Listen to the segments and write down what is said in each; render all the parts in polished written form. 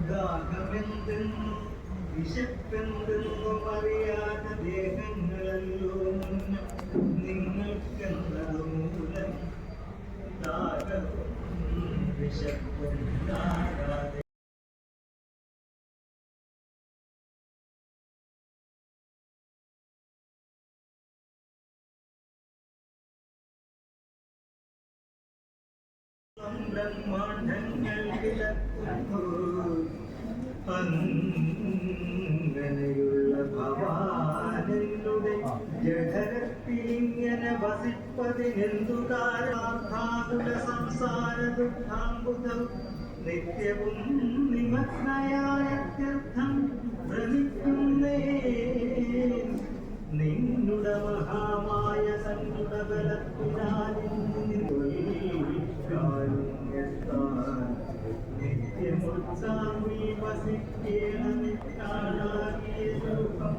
ദാഹമെന്തെന്നും വിശപ്പെന്തെന്നും അറിയാത്ത ദേഹങ്ങളല്ലോ മുന്നം നിങ്ങൾക്കെന്നത് മൂലം ദാഹവും വിശപ്പും ദാഹാതെ ബ്രഹ്മാണ്ഡങ്ങൾ വിലക്കുന്നു അങ്ങനെയുള്ള ഭവാനങ്ങളുടെ ജഠരത്തിലിങ്ങനെ വസിപ്പതിനെന്തു കാരണാഭാഗുല സംസാര ദുഃഖാംബുധം നിത്യവും നിമഗ്നയായത്യർത്ഥം ഭ്രമിക്കുന്നേ നിന്നുടെ മഹാമായ സന്നുടെ ബലത്തിനാലിൽ നിത്യമുത്സാമി വസിക്കേണമിത്താണാകിയ രൂപം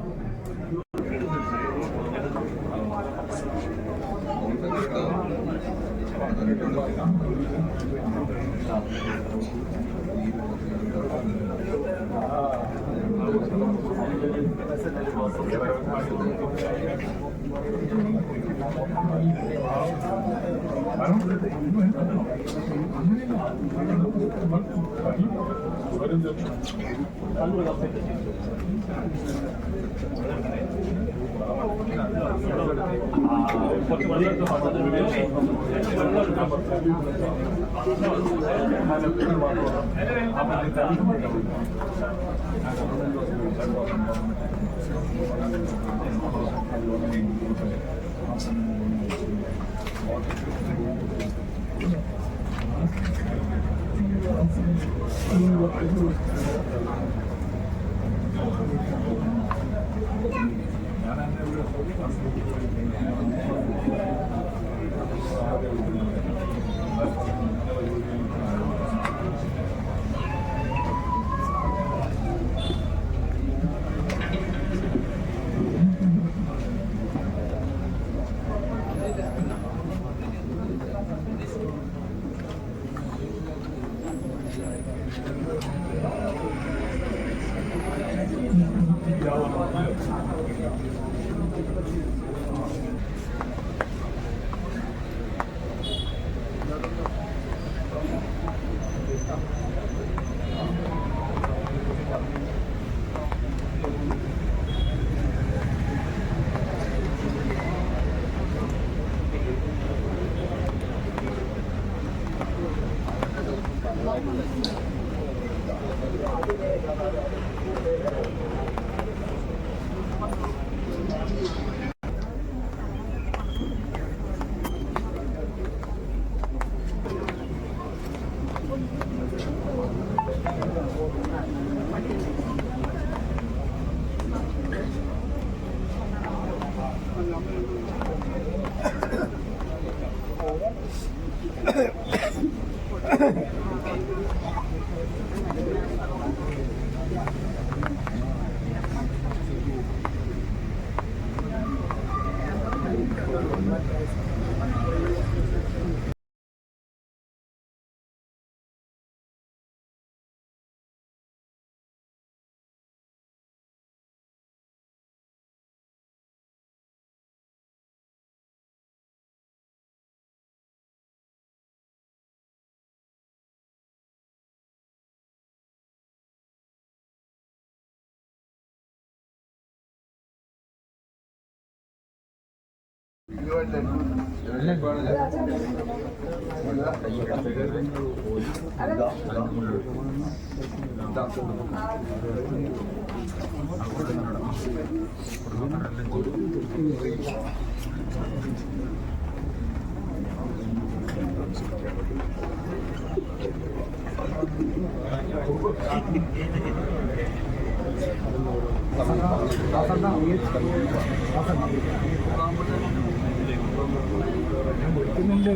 വിളിക്കുന്നുണ്ട്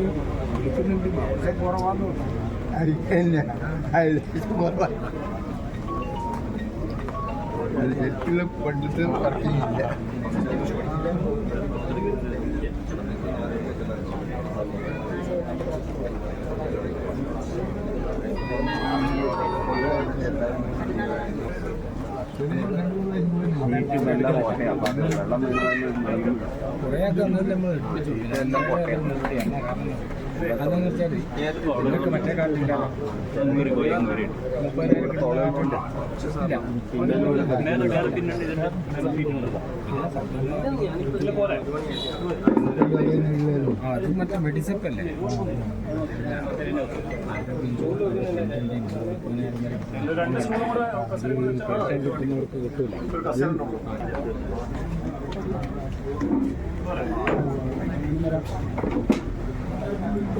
പക്ഷെ കുറവാന്ന് അരിക്കന്നെ കുറവാണ് ശരിക്കുള്ള പണ്ടത്തെ വർക്കിംഗ് ഇല്ല കുറേയൊക്കെ ഒന്നുമില്ല നമ്മൾ എടുപ്പിച്ചു അതെന്ന് വെച്ചാൽ നിങ്ങൾക്ക് മറ്റേ കാലത്തില്ല 30,000 അത് മറ്റേ മെഡിസപ്പല്ലേ കിട്ടുന്നവർക്ക് കിട്ടൂല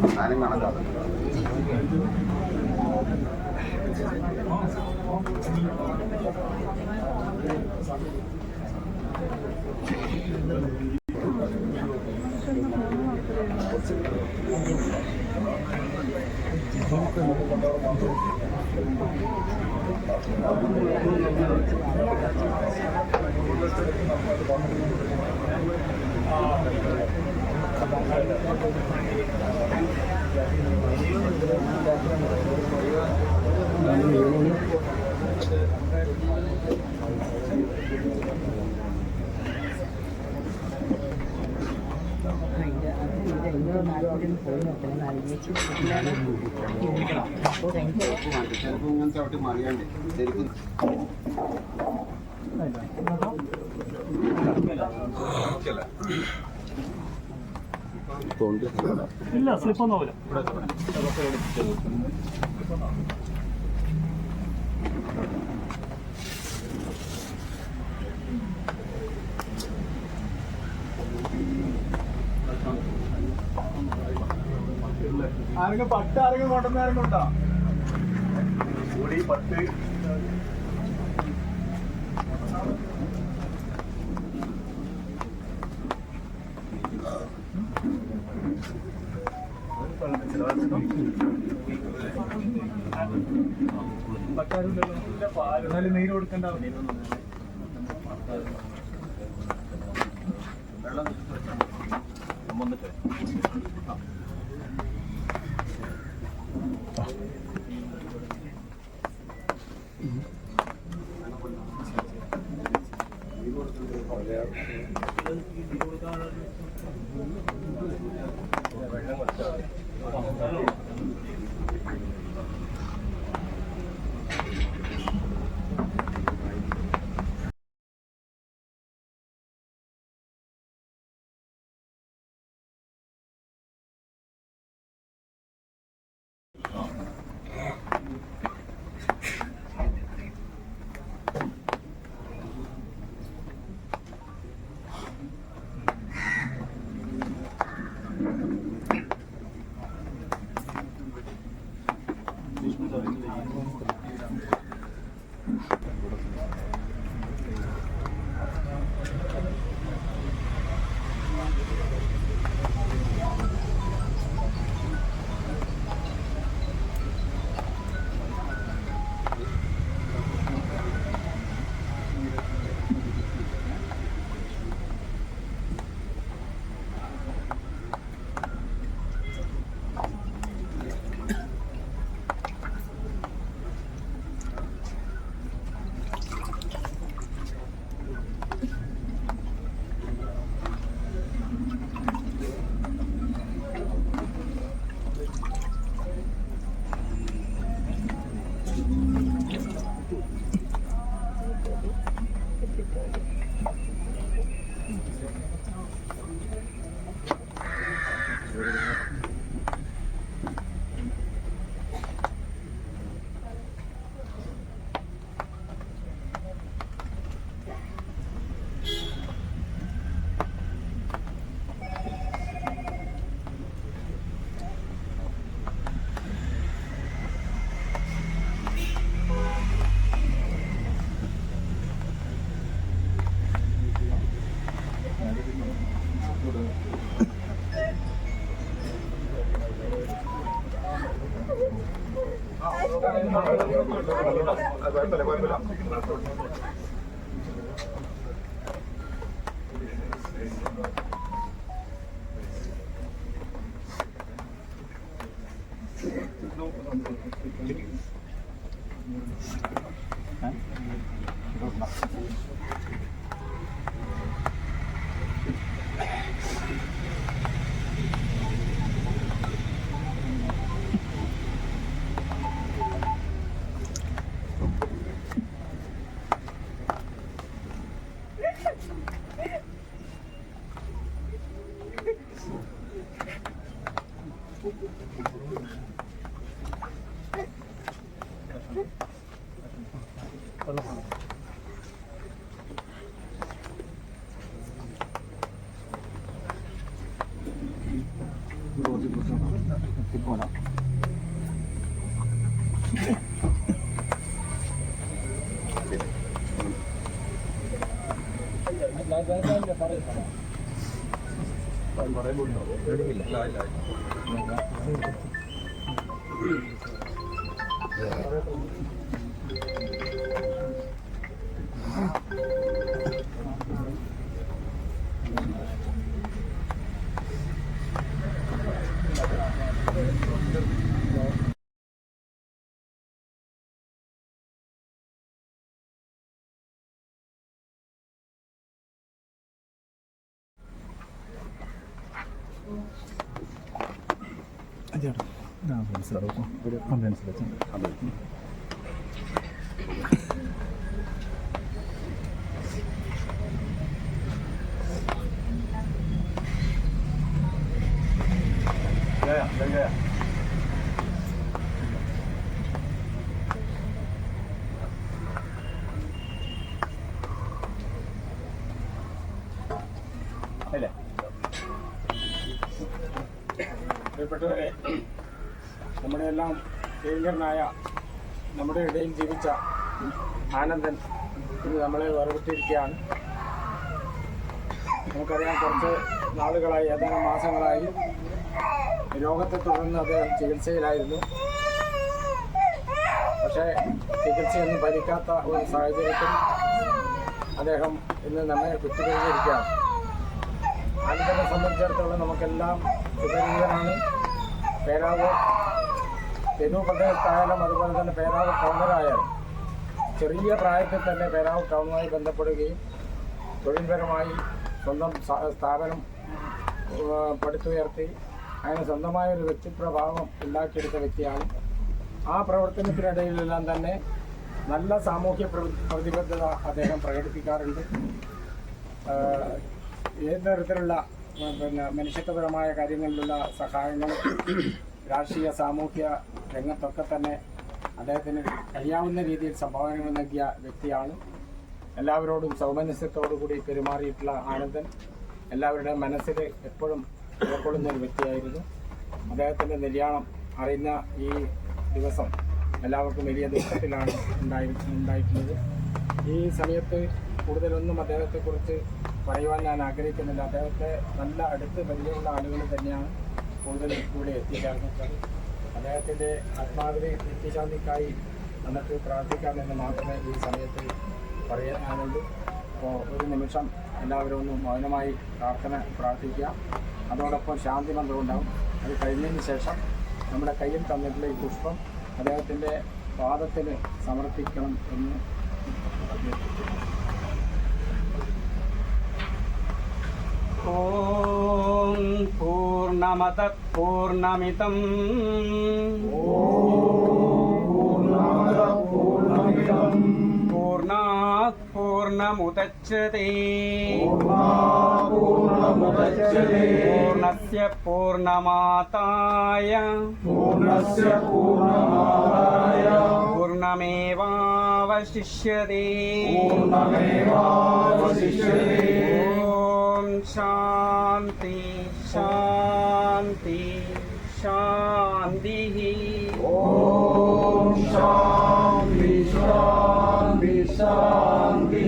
ഞാനും കണക്കാണ് ചവിട്ടി മറിയാണ്ട് ശരിക്കും ഇല്ല സ്ലിപ്പൊന്നും ആവില്ല ആരെങ്കിലും പട്ട് ആരെങ്കിലും കൊണ്ടുവന്ന ആരെങ്കിലും ഉണ്ടോ കൂടി പട്ട് പാല് നീര് കൊടുക്കണ്ട പ്രിയപ്പെട്ടവരെ, നമ്മുടെ എല്ലാം പ്രിയങ്കരനായ നമ്മുടെ ഇടയിൽ ജീവിച്ച ആനന്ദൻ ഇന്ന് നമ്മളെ വേർപെട്ടിരിക്കുകയാണ്. നമുക്കറിയാം, കുറച്ച് നാളുകളായി, ഏതാനും മാസങ്ങളായി രോഗത്തെ തുടർന്ന് അദ്ദേഹം ചികിത്സയിലായിരുന്നു. പക്ഷേ ചികിത്സയൊന്നും ഫലിക്കാത്ത ഒരു സാഹചര്യത്തിൽ അദ്ദേഹം ഇന്ന് നമ്മെ വിട്ടുപിരിഞ്ഞിരിക്കുകയാണ്. ആനന്ദനെ സംബന്ധിച്ചിടത്തോളം നമുക്കെല്ലാം സുപരിചിതനാണ്. പേരാവൂർ തെരു പ്രദേശത്തായാലും അതുപോലെ തന്നെ പേരാവൂർ ടൗണിലായാലും ചെറിയ പ്രായത്തിൽ തന്നെ പേരാവൂർ ടൗണുമായി ബന്ധപ്പെടുകയും തൊഴിൽപരമായി സ്വന്തം സ്ഥാപനം പടുത്തുയർത്തി അങ്ങനെ സ്വന്തമായ ഒരു വ്യക്തിപ്രഭാവം ഉണ്ടാക്കിയെടുത്ത വ്യക്തിയാണ്. ആ പ്രവർത്തനത്തിനിടയിലെല്ലാം തന്നെ നല്ല സാമൂഹ്യ പ്രതിബദ്ധത അദ്ദേഹം പ്രകടിപ്പിക്കാറുണ്ട്. ഏത് തരത്തിലുള്ള മനുഷ്യത്വപരമായ കാര്യങ്ങളിലുള്ള സഹായങ്ങൾ രാഷ്ട്രീയ സാമൂഹ്യ രംഗത്തൊക്കെ തന്നെ അദ്ദേഹത്തിന് കഴിയാവുന്ന രീതിയിൽ സംഭാവനകൾ നൽകിയ വ്യക്തിയാണ്. എല്ലാവരോടും സൗമനസ്യത്തോടുകൂടി പെരുമാറിയിട്ടുള്ള ആനന്ദൻ എല്ലാവരുടെയും മനസ്സിൽ എപ്പോഴും ഉൾക്കൊള്ളുന്ന ഒരു വ്യക്തിയായിരുന്നു. അദ്ദേഹത്തിൻ്റെ നിര്യാണം അറിയുന്ന ഈ ദിവസം എല്ലാവർക്കും വലിയ ദുഃഖത്തിലാണ് ഉണ്ടായിട്ടുള്ളത്. ഈ സമയത്ത് കൂടുതലൊന്നും അദ്ദേഹത്തെക്കുറിച്ച് പറയുവാൻ ഞാൻ ആഗ്രഹിക്കുന്നില്ല. അദ്ദേഹത്തെ നല്ല അടുത്ത് പരിചയമുള്ള ആളുകൾ തന്നെയാണ് കൂടുതൽ കൂടെ എത്തിച്ചേർന്നത്. അദ്ദേഹത്തിൻ്റെ ആത്മാവിലെ നിത്യശാന്തിക്കായി നമുക്ക് പ്രാർത്ഥിക്കാമെന്ന് മാത്രമേ ഈ സമയത്ത് പറയാനുള്ളൂ. അപ്പോൾ ഒരു നിമിഷം എല്ലാവരും ഒന്ന് മൗനമായി പ്രാർത്ഥിക്കുക. അതോടൊപ്പം ശാന്തി മന്ത്രം ഉണ്ടാവും. അത് കഴിഞ്ഞതിന് ശേഷം നമ്മുടെ കയ്യിൽ തന്നിട്ടുള്ള ഈ പുഷ്പം അദ്ദേഹത്തിൻ്റെ പാദത്തിന് സമർപ്പിക്കണം എന്ന് ഓം പൂർണ്ണമതഃ പൂർണ്ണമിദം പൂർണ്ണാത് പൂർണ്ണമുദച്യത്തെ പൂർണ്ണസ്യ പൂർണ്ണമാതായ പൂർണ്ണമേവാവശിഷ്യത്തെ ഓം ശാന്തി ശാന്തി ശാന്തി. ഓം ശാന്തി ശാന്തി ശാന്തി.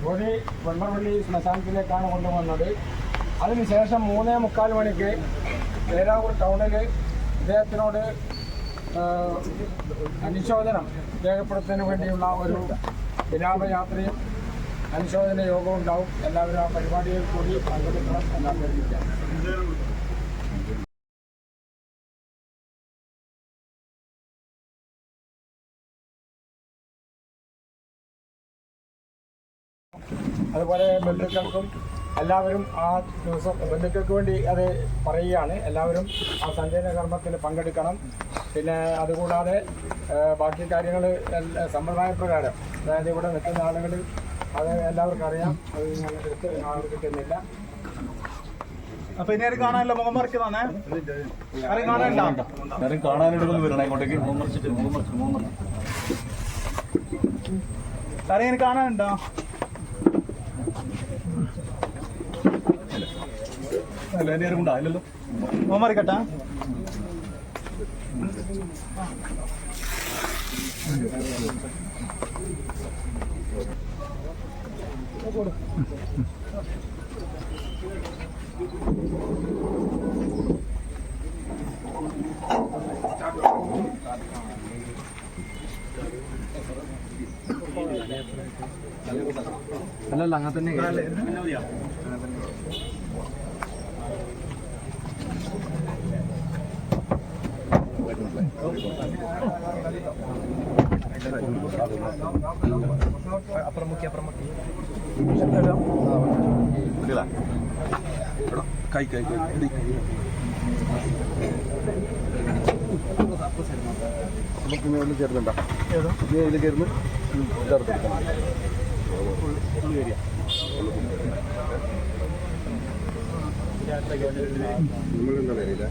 ബോഡി വെള്ളവള്ളി ശ്മശാനത്തിലേക്കാണ് കൊണ്ടുവന്നത്. അതിനുശേഷം 3:45 മണിക്ക് പേരാവൂർ ടൗണിൽ ഇദ്ദേഹത്തിനോട് അനുശോചനം രേഖപ്പെടുത്തുന്നതിന് വേണ്ടിയുള്ള ഒരു വിലാപയാത്രയും അനുശോചന യോഗവും ഉണ്ടാവും. എല്ലാവരും ആ പരിപാടിയിൽ കൂടി പങ്കെടുക്കണം എന്ന് അഭ്യർത്ഥിക്കാം. അതുപോലെ ബന്ധുക്കൾക്കും എല്ലാവരും ആ ദിവസം ബന്ധുക്കൾക്ക് വേണ്ടി അത് പറയുകയാണ്. എല്ലാവരും ആ സഞ്ചയന കർമ്മത്തിൽ പങ്കെടുക്കണം. പിന്നെ അതുകൂടാതെ ബാക്കി കാര്യങ്ങൾ സമ്പ്രദായപ്രകാരം, അതായത് ഇവിടെ നിൽക്കുന്ന ആളുകൾ അത് എല്ലാവർക്കും അറിയാം. അത് ഞാൻ എടുത്ത് ആൾക്ക് കിട്ടുന്നില്ല. അപ്പൊ ഇനി ആരും കാണാനല്ലോ, മുഖം മറിക്കുന്നേ. ആരും കാണാനില്ല. ആരും കാണാനായിട്ട് വരണേ ഇങ്ങോട്ടേക്ക്. ആരെയും ഇനി കാണാനുണ്ടോ? അല്ല, ഇനി ആരും ഉണ്ടാവില്ലല്ലോ. മുഖം മറിക്കട്ടെ. അല്ലല്ല അങ്ങനെ തന്നെ കൈ കൈ കൈ നമുക്ക് ചേർന്നുണ്ടോ ഇതിൽ കയറുന്നു ചേർത്തെടുക്കണം നമ്മളെന്താ അറിയില്ല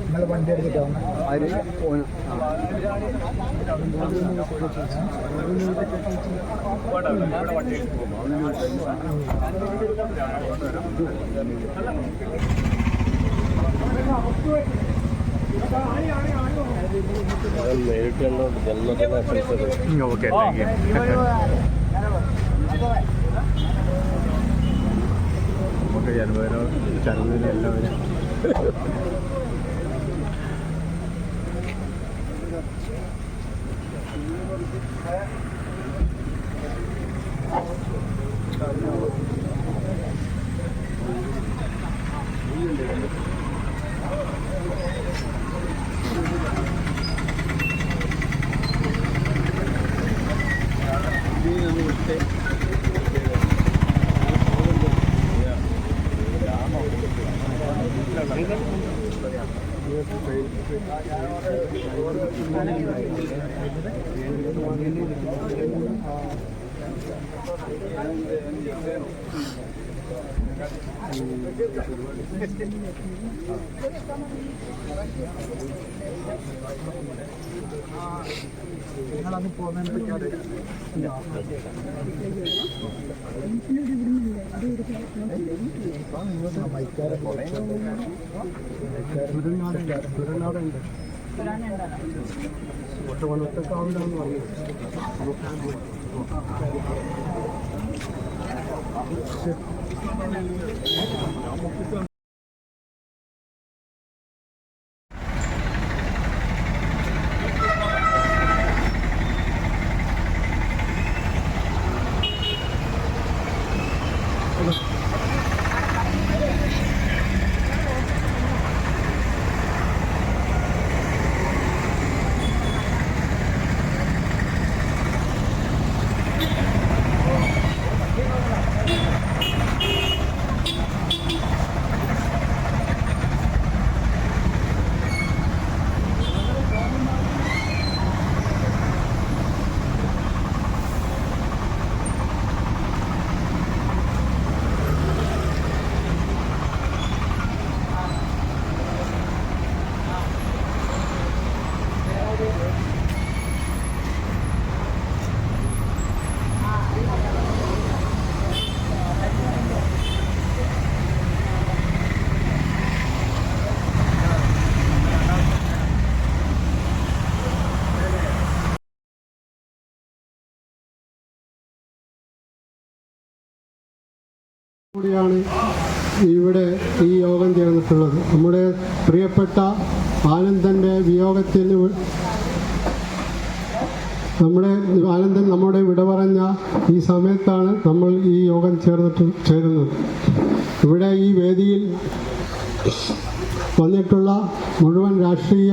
നിങ്ങൾ വണ്ടി എടുത്തിട്ടോ ഓക്കെ താങ്ക് യു നമുക്ക് ജനുവരോ ചരവിലും എല്ലാവരും നിങ്ങളത് പോകുന്നതിനെ പറ്റി കൂടിയാണ് ഇവിടെ ഈ യോഗം ചേർന്നിട്ടുള്ളത്. നമ്മുടെ പ്രിയപ്പെട്ട ആനന്ദൻ്റെ വിയോഗത്തിന് ആനന്ദൻ നമ്മുടെ വിട പറഞ്ഞ ഈ സമയത്താണ് നമ്മൾ ഈ യോഗം ചേരുന്നത്. ഇവിടെ ഈ വേദിയിൽ വന്നിട്ടുള്ള മുഴുവൻ രാഷ്ട്രീയ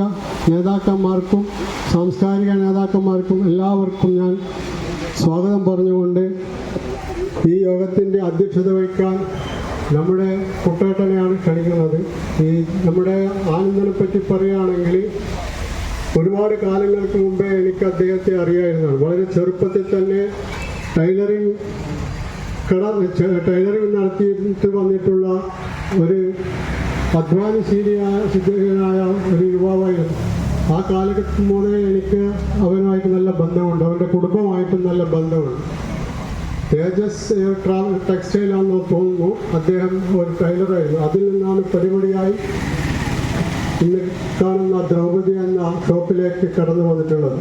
നേതാക്കന്മാർക്കും സാംസ്കാരിക നേതാക്കന്മാർക്കും എല്ലാവർക്കും ഞാൻ സ്വാഗതം പറഞ്ഞുകൊണ്ട് ഈ യോഗത്തിൻ്റെ അധ്യക്ഷത വഹിക്കാൻ നമ്മുടെ കുട്ടേട്ടനെയാണ് ക്ഷണിക്കുന്നത്. ഈ നമ്മുടെ ആനന്ദനെ പറ്റി പറയുകയാണെങ്കിൽ ഒരുപാട് കാലങ്ങൾക്ക് മുമ്പേ എനിക്ക് അദ്ദേഹത്തെ അറിയാവുന്നതാണ്. വളരെ ചെറുപ്പത്തിൽ തന്നെ ടൈലറിങ് നടത്തിയിട്ട് വന്നിട്ടുള്ള ഒരു അധ്വാനശീലിയായ ഒരു യുവാവായിരുന്നു. ആ കാലഘട്ടം മുതലേ എനിക്ക് അവനുമായിട്ട് നല്ല ബന്ധമുണ്ട്, അവൻ്റെ കുടുംബമായിട്ടും നല്ല ബന്ധമുണ്ട്. തേജസ് ടെക്സ്റ്റൈൽ ആണെന്ന് തോന്നുന്നു. അദ്ദേഹം ഒരു ടൈലറായിരുന്നു. അതിൽ നിന്നാണ് പരിപാടിയായി ഇന്ന് കാണുന്ന ദ്രൗപദി എന്ന ഷോപ്പിലേക്ക് കടന്നു വന്നിട്ടുള്ളത്.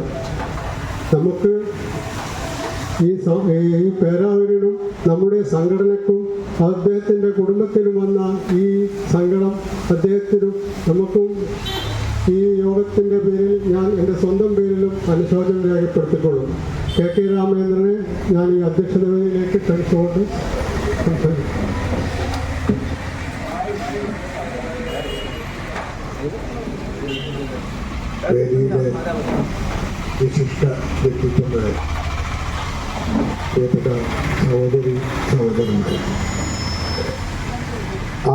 നമുക്ക് ഈ പേരാവൂരിനും നമ്മുടെ സംഘടനയ്ക്കും അദ്ദേഹത്തിൻ്റെ കുടുംബത്തിനും വന്ന ഈ സങ്കടം അദ്ദേഹത്തിനും നമുക്കും ഈ യോഗത്തിൻ്റെ പേരിൽ ഞാൻ എൻ്റെ സ്വന്തം പേരിലും അനുശോചനം രേഖപ്പെടുത്തിക്കൊള്ളും. കെ രാമേന്ദ്രനെ ഞാൻ ഈ അധ്യക്ഷത വേദിയിലേക്ക് ക്ഷണിച്ചുകൊണ്ട് സംസാരിക്കും. വേദിയിലെ വിശിഷ്ട വ്യക്തിത്വങ്ങളെ, പ്രിയപ്പെട്ട സഹോദരന്മാർ,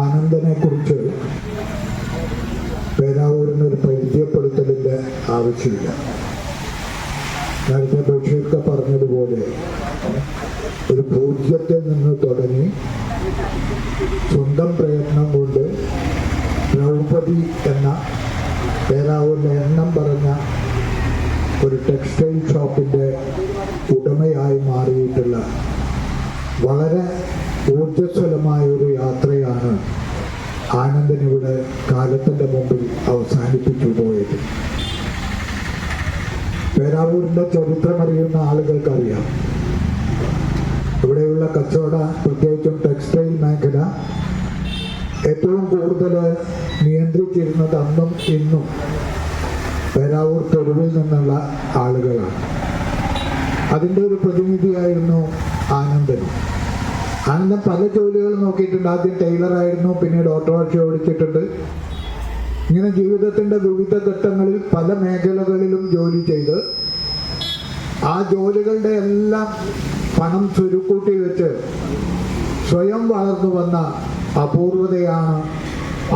ആനന്ദനെ കുറിച്ച് പേരാവൂരിനൊരു പരിചയപ്പെടുത്തലിൻ്റെ ആവശ്യമില്ല. നേരത്തെ ബഷീർക്ക പറഞ്ഞതുപോലെ ഒരു പൂജ്യത്തിൽ നിന്ന് തുടങ്ങി സ്വന്തം പ്രയത്നം കൊണ്ട് ദ്രൗപദി എന്ന പേരാവൂരിലെ എണ്ണം പറഞ്ഞ ഒരു ടെക്സ്റ്റൈൽ ഷോപ്പിൻ്റെ ഉടമയായി മാറിയിട്ടുള്ള വളരെ ഊർജ്ജസ്വലമായ ഒരു യാത്രയാണ് ആനന്ദനിവിടെ കാലത്തിൻ്റെ മുമ്പിൽ അവസാനിപ്പിച്ചു പോയത്. പേരാവൂരിൻ്റെ ചരിത്രമറിയുന്ന ആളുകൾക്കറിയാം, ഇവിടെയുള്ള കച്ചവട, പ്രത്യേകിച്ചും ടെക്സ്റ്റൈൽ മേഖല ഏറ്റവും കൂടുതൽ നിയന്ത്രിച്ചിരുന്നത് അന്നും ഇന്നും പേരാവൂർ തെരുവിൽ നിന്നുള്ള ആളുകളാണ്. അതിൻ്റെ ഒരു പ്രതിനിധിയായിരുന്നു ആനന്ദൻ. ആനന്ദൻ പല ജോലികൾ നോക്കിയിട്ടുണ്ട്. ആദ്യം ടൈലറായിരുന്നു, പിന്നീട് ഓട്ടോറിക്ഷ ഓടിച്ചിട്ടുണ്ട്. ഇങ്ങനെ ജീവിതത്തിൻ്റെ വിവിധ ഘട്ടങ്ങളിൽ പല മേഖലകളിലും ജോലി ചെയ്ത് ആ ജോലികളുടെ എല്ലാം പണം ചുരുക്കൂട്ടി വെച്ച് സ്വയം വളർന്നു വന്ന അപൂർവതയാണ്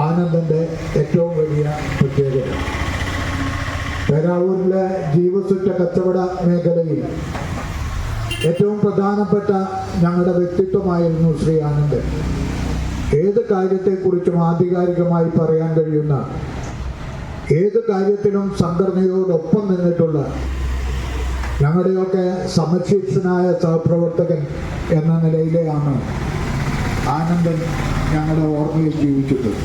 ആനന്ദൻ്റെ ഏറ്റവും വലിയ പ്രത്യേകത. പേരാവൂരിലെ ജീവസുറ്റ കച്ചവട മേഖലയിൽ ഏറ്റവും പ്രധാനപ്പെട്ട ഞങ്ങളുടെ വ്യക്തിത്വമായിരുന്നു ശ്രീ ആനന്ദൻ. ഏത് കാര്യത്തെക്കുറിച്ചും ആധികാരികമായി പറയാൻ കഴിയുന്ന, ഏത് കാര്യത്തിലും സംഘടനയോടൊപ്പം നിന്നിട്ടുള്ള, ഞങ്ങളുടെയൊക്കെ സമശീർഷനായ സഹപ്രവർത്തകൻ എന്ന നിലയിലെയാണ് ആനന്ദൻ ഞങ്ങളുടെ ഓർമ്മയിൽ ജീവിച്ചിട്ടുണ്ട്.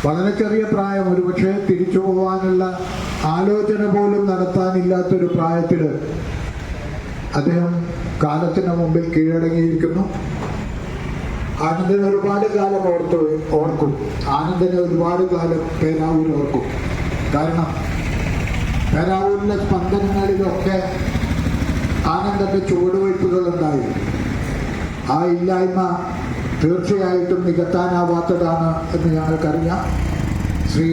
വളരെ ചെറിയ പ്രായം, ഒരുപക്ഷെ തിരിച്ചു പോകാനുള്ള ആലോചന പോലും നടത്താനില്ലാത്തൊരു പ്രായത്തിൽ അദ്ദേഹം കാലത്തിന് മുമ്പിൽ കീഴടങ്ങിയിരിക്കുന്നു. ആനന്ദനെ ഒരുപാട് കാലം ഓർക്കും. ആനന്ദനെ ഒരുപാട് കാലം പേരാവൂർ ഓർക്കും. കാരണം പേരാവൂരിലെ സ്പന്ദനങ്ങളിലൊക്കെ ആനന്ദന്റെ ചുവടുവയ്പ്പുകളുണ്ടായി. ആ ഇല്ലായ്മ തീർച്ചയായിട്ടും നികത്താനാവാത്തതാണ് എന്ന് ഞങ്ങൾക്കറിയാം. ശ്രീ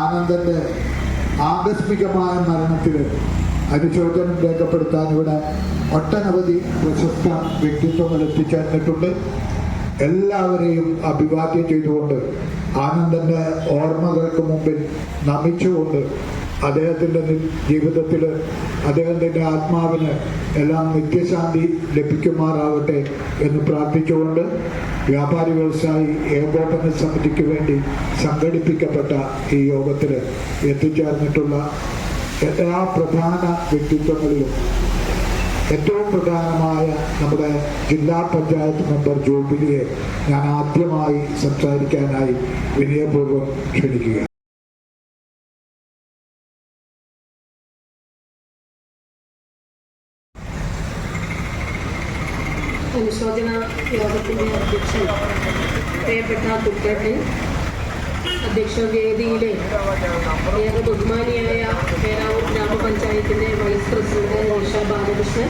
ആനന്ദന്റെ ആകസ്മികമായ മരണത്തിൽ അനുശോചനം രേഖപ്പെടുത്താൻ ഇവിടെ ഒട്ടനവധി പ്രശസ്ത വ്യക്തിത്വങ്ങൾ എത്തിച്ചേർന്നിട്ടുണ്ട്. എല്ലാവരെയും അഭിവാദ്യം ചെയ്തുകൊണ്ട് ആനന്ദന്റെ ഓർമ്മകൾക്ക് മുമ്പിൽ നമിച്ചുകൊണ്ട് അദ്ദേഹത്തിൻ്റെ ജീവിതത്തിൽ അദ്ദേഹത്തിൻ്റെ ആത്മാവിന് എല്ലാം നിത്യശാന്തി ലഭിക്കുമാറാവട്ടെ എന്ന് പ്രാർത്ഥിച്ചുകൊണ്ട് വ്യാപാരി വ്യവസായി ഏകോപന സമിതിക്ക് വേണ്ടി സംഘടിപ്പിക്കപ്പെട്ട ഈ യോഗത്തിൽ എത്തിച്ചേർന്നിട്ടുള്ള എല്ലാ പ്രധാന വ്യക്തിത്വങ്ങളിലും ഏറ്റവും പ്രധാനമായ നമ്മുടെ ജില്ലാ പഞ്ചായത്ത് മെമ്പർ ജോബിലിയെ ഞാൻ ആദ്യമായി സംസാരിക്കാനായി വിനയപൂർവ്വം ക്ഷണിക്കുക. അനുശോചന യോഗത്തിൻ്റെ അധ്യക്ഷൻ പ്രിയപ്പെട്ട കുട്ടേട്ടൻ, അധ്യക്ഷ വേദിയിലെ ഏറെ ബഹുമാനിയായ പേരാവൂർ ഗ്രാമപഞ്ചായത്തിൻ്റെ വൈസ് പ്രസിഡന്റ് നിഷ ബാലകൃഷ്ണൻ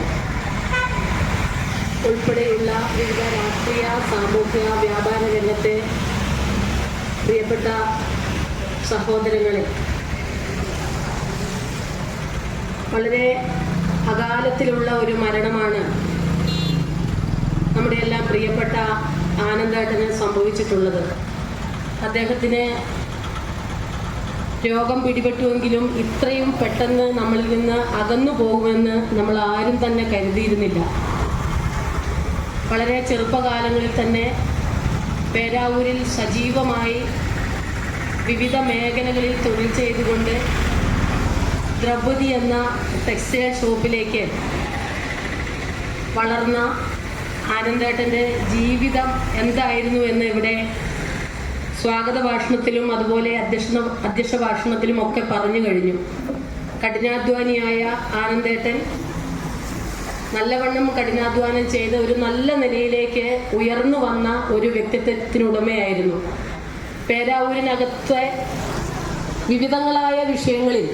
ഉൾപ്പെടെയുള്ള വിവിധ രാഷ്ട്രീയ, സാമൂഹ്യ, വ്യാപാര രംഗത്തെ പ്രിയപ്പെട്ട സഹോദരങ്ങളെ, വളരെ അകാലത്തിലുള്ള ഒരു മരണമാണ് നമ്മുടെ എല്ലാം പ്രിയപ്പെട്ട ആനന്ദേട്ടന് സംഭവിച്ചിട്ടുള്ളത്. അദ്ദേഹത്തിന് രോഗം പിടിപെട്ടുവെങ്കിലും ഇത്രയും പെട്ടെന്ന് നമ്മളിൽ നിന്ന് അകന്നു പോകുമെന്ന് നമ്മൾ ആരും തന്നെ കരുതിയിരുന്നില്ല. വളരെ ചെറുപ്പകാലങ്ങളിൽ തന്നെ പേരാവൂരിൽ സജീവമായി വിവിധ മേഖലകളിൽ തൊഴിൽ ചെയ്തുകൊണ്ട് ദ്രൗപദി എന്ന ടെക്സ്റ്റൈൽ ഷോപ്പിലേക്ക് വളർന്ന ആനന്ദേട്ടൻ്റെ ജീവിതം എന്തായിരുന്നു എന്ന് ഇവിടെ സ്വാഗത ഭാഷണത്തിലും അതുപോലെ അധ്യക്ഷ ഭാഷണത്തിലും ഒക്കെ പറഞ്ഞു കഴിഞ്ഞു. കഠിനാധ്വാനിയായ ആനന്ദേട്ടൻ നല്ലവണ്ണം കഠിനാധ്വാനം ചെയ്ത് ഒരു നല്ല നിലയിലേക്ക് ഉയർന്നു വന്ന ഒരു വ്യക്തിത്വത്തിനുടമയായിരുന്നു. പേരാവൂരിനകത്തെ വിവിധങ്ങളായ വിഷയങ്ങളിൽ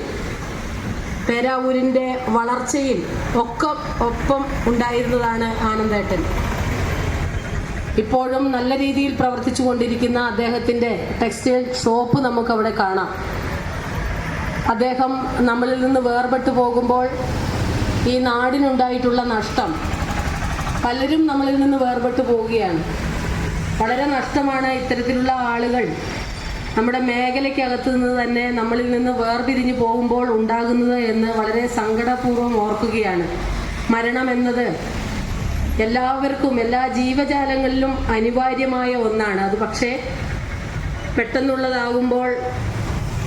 പേരാവൂരിൻ്റെ വളർച്ചയിൽ ഒപ്പം ഉണ്ടായിരുന്നതാണ് ആനന്ദേട്ടൻ. ഇപ്പോഴും നല്ല രീതിയിൽ പ്രവർത്തിച്ചു കൊണ്ടിരിക്കുന്ന അദ്ദേഹത്തിൻ്റെ ടെക്സ്റ്റൈൽ ഷോപ്പ് നമുക്കവിടെ കാണാം. അദ്ദേഹം നമ്മളിൽ നിന്ന് വേർപെട്ടു പോകുമ്പോൾ ഈ നാടിനുണ്ടായിട്ടുള്ള നഷ്ടം, പലരും നമ്മളിൽ നിന്ന് വേർപെട്ടു പോവുകയാണ്. വളരെ നഷ്ടമാണ് ഇത്തരത്തിലുള്ള ആളുകൾ നമ്മുടെ മേഖലയ്ക്കകത്ത് നിന്ന് തന്നെ നമ്മളിൽ നിന്ന് വേർപിരിഞ്ഞു പോകുമ്പോൾ ഉണ്ടാകുന്നത് എന്ന് വളരെ സങ്കടപൂർവ്വം ഓർക്കുകയാണ്. മരണം എന്നത് എല്ലാവർക്കും, എല്ലാ ജീവജാലങ്ങളിലും അനിവാര്യമായ ഒന്നാണ്. അത് പക്ഷേ പെട്ടെന്നുള്ളതാകുമ്പോൾ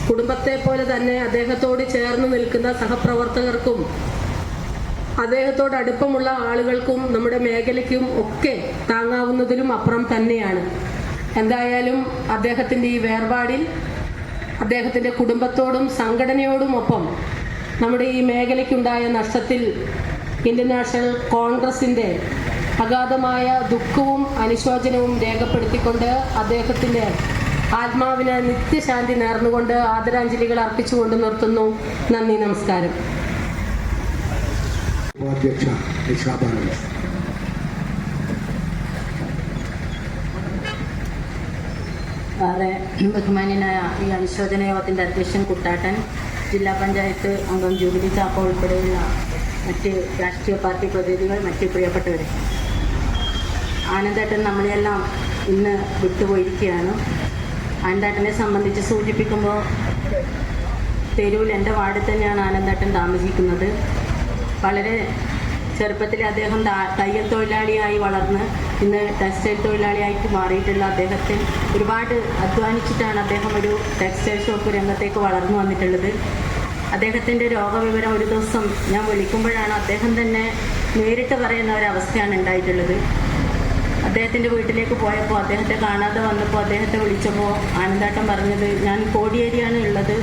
കുടുംബത്തെ പോലെ തന്നെ അദ്ദേഹത്തോട് ചേർന്ന് നിൽക്കുന്ന സഹപ്രവർത്തകർക്കും അദ്ദേഹത്തോട് അടുപ്പമുള്ള ആളുകൾക്കും നമ്മുടെ മേഖലയ്ക്കും ഒക്കെ താങ്ങാവുന്നതിലും അപ്പുറം തന്നെയാണ്. എന്തായാലും അദ്ദേഹത്തിൻ്റെ ഈ വേർപാടിൽ അദ്ദേഹത്തിൻ്റെ കുടുംബത്തോടും സംഘടനയോടുമൊപ്പം നമ്മുടെ ഈ മേഖലയ്ക്കുണ്ടായ നഷ്ടത്തിൽ ഇന്ത്യൻ നാഷണൽ കോൺഗ്രസിൻ്റെ അഗാധമായ ദുഃഖവും അനുശോചനവും രേഖപ്പെടുത്തിക്കൊണ്ട് അദ്ദേഹത്തിൻ്റെ ആത്മാവിന് നിത്യശാന്തി നേർന്നുകൊണ്ട് ആദരാഞ്ജലികൾ അർപ്പിച്ചുകൊണ്ട് നിർത്തുന്നു. നന്ദി, നമസ്കാരം. വളരെ ബഹുമാന്യനായ ഈ അനുശോചന യോഗത്തിൻ്റെ അധ്യക്ഷൻ കുട്ടാട്ടൻ, ജില്ലാ പഞ്ചായത്ത് അംഗം ജൂബിലി ചാപ്പ ഉൾപ്പെടെയുള്ള മറ്റ് രാഷ്ട്രീയ പാർട്ടി പ്രതിനിധികൾ, മറ്റ് പ്രിയപ്പെട്ടവരെ, ആനന്ദേട്ടൻ നമ്മളെല്ലാം ഇന്ന് വിട്ടുപോയിരിക്കുകയാണ്. ആനന്ദേട്ടനെ സംബന്ധിച്ച് സൂചിപ്പിക്കുമ്പോൾ തെരുവിൽ എൻ്റെ വാർഡിൽ തന്നെയാണ് ആനന്ദേട്ടൻ താമസിക്കുന്നത്. വളരെ ചെറുപ്പത്തിൽ അദ്ദേഹം തയ്യൽ തൊഴിലാളിയായി വളർന്ന് ഇന്ന് ടെക്സ്റ്റൈൽ തൊഴിലാളിയായിട്ട് മാറിയിട്ടുള്ള അദ്ദേഹത്തെ ഒരുപാട് അധ്വാനിച്ചിട്ടാണ് അദ്ദേഹം ഒരു ടെക്സ്റ്റൈൽ ഷോപ്പ് രംഗത്തേക്ക് വളർന്നു വന്നിട്ടുള്ളത്. അദ്ദേഹത്തിൻ്റെ രോഗവിവരം ഒരു ദിവസം ഞാൻ വിളിക്കുമ്പോഴാണ് അദ്ദേഹം തന്നെ നേരിട്ട് പറയുന്ന ഒരവസ്ഥയാണ് ഉണ്ടായിട്ടുള്ളത്. അദ്ദേഹത്തിൻ്റെ വീട്ടിലേക്ക് പോയപ്പോൾ അദ്ദേഹത്തെ കാണാതെ വന്നപ്പോൾ അദ്ദേഹത്തെ വിളിച്ചപ്പോൾ ആനന്ദേട്ടൻ പറഞ്ഞത്, ഞാൻ കോടിയേരിയാണ് ഉള്ളത്,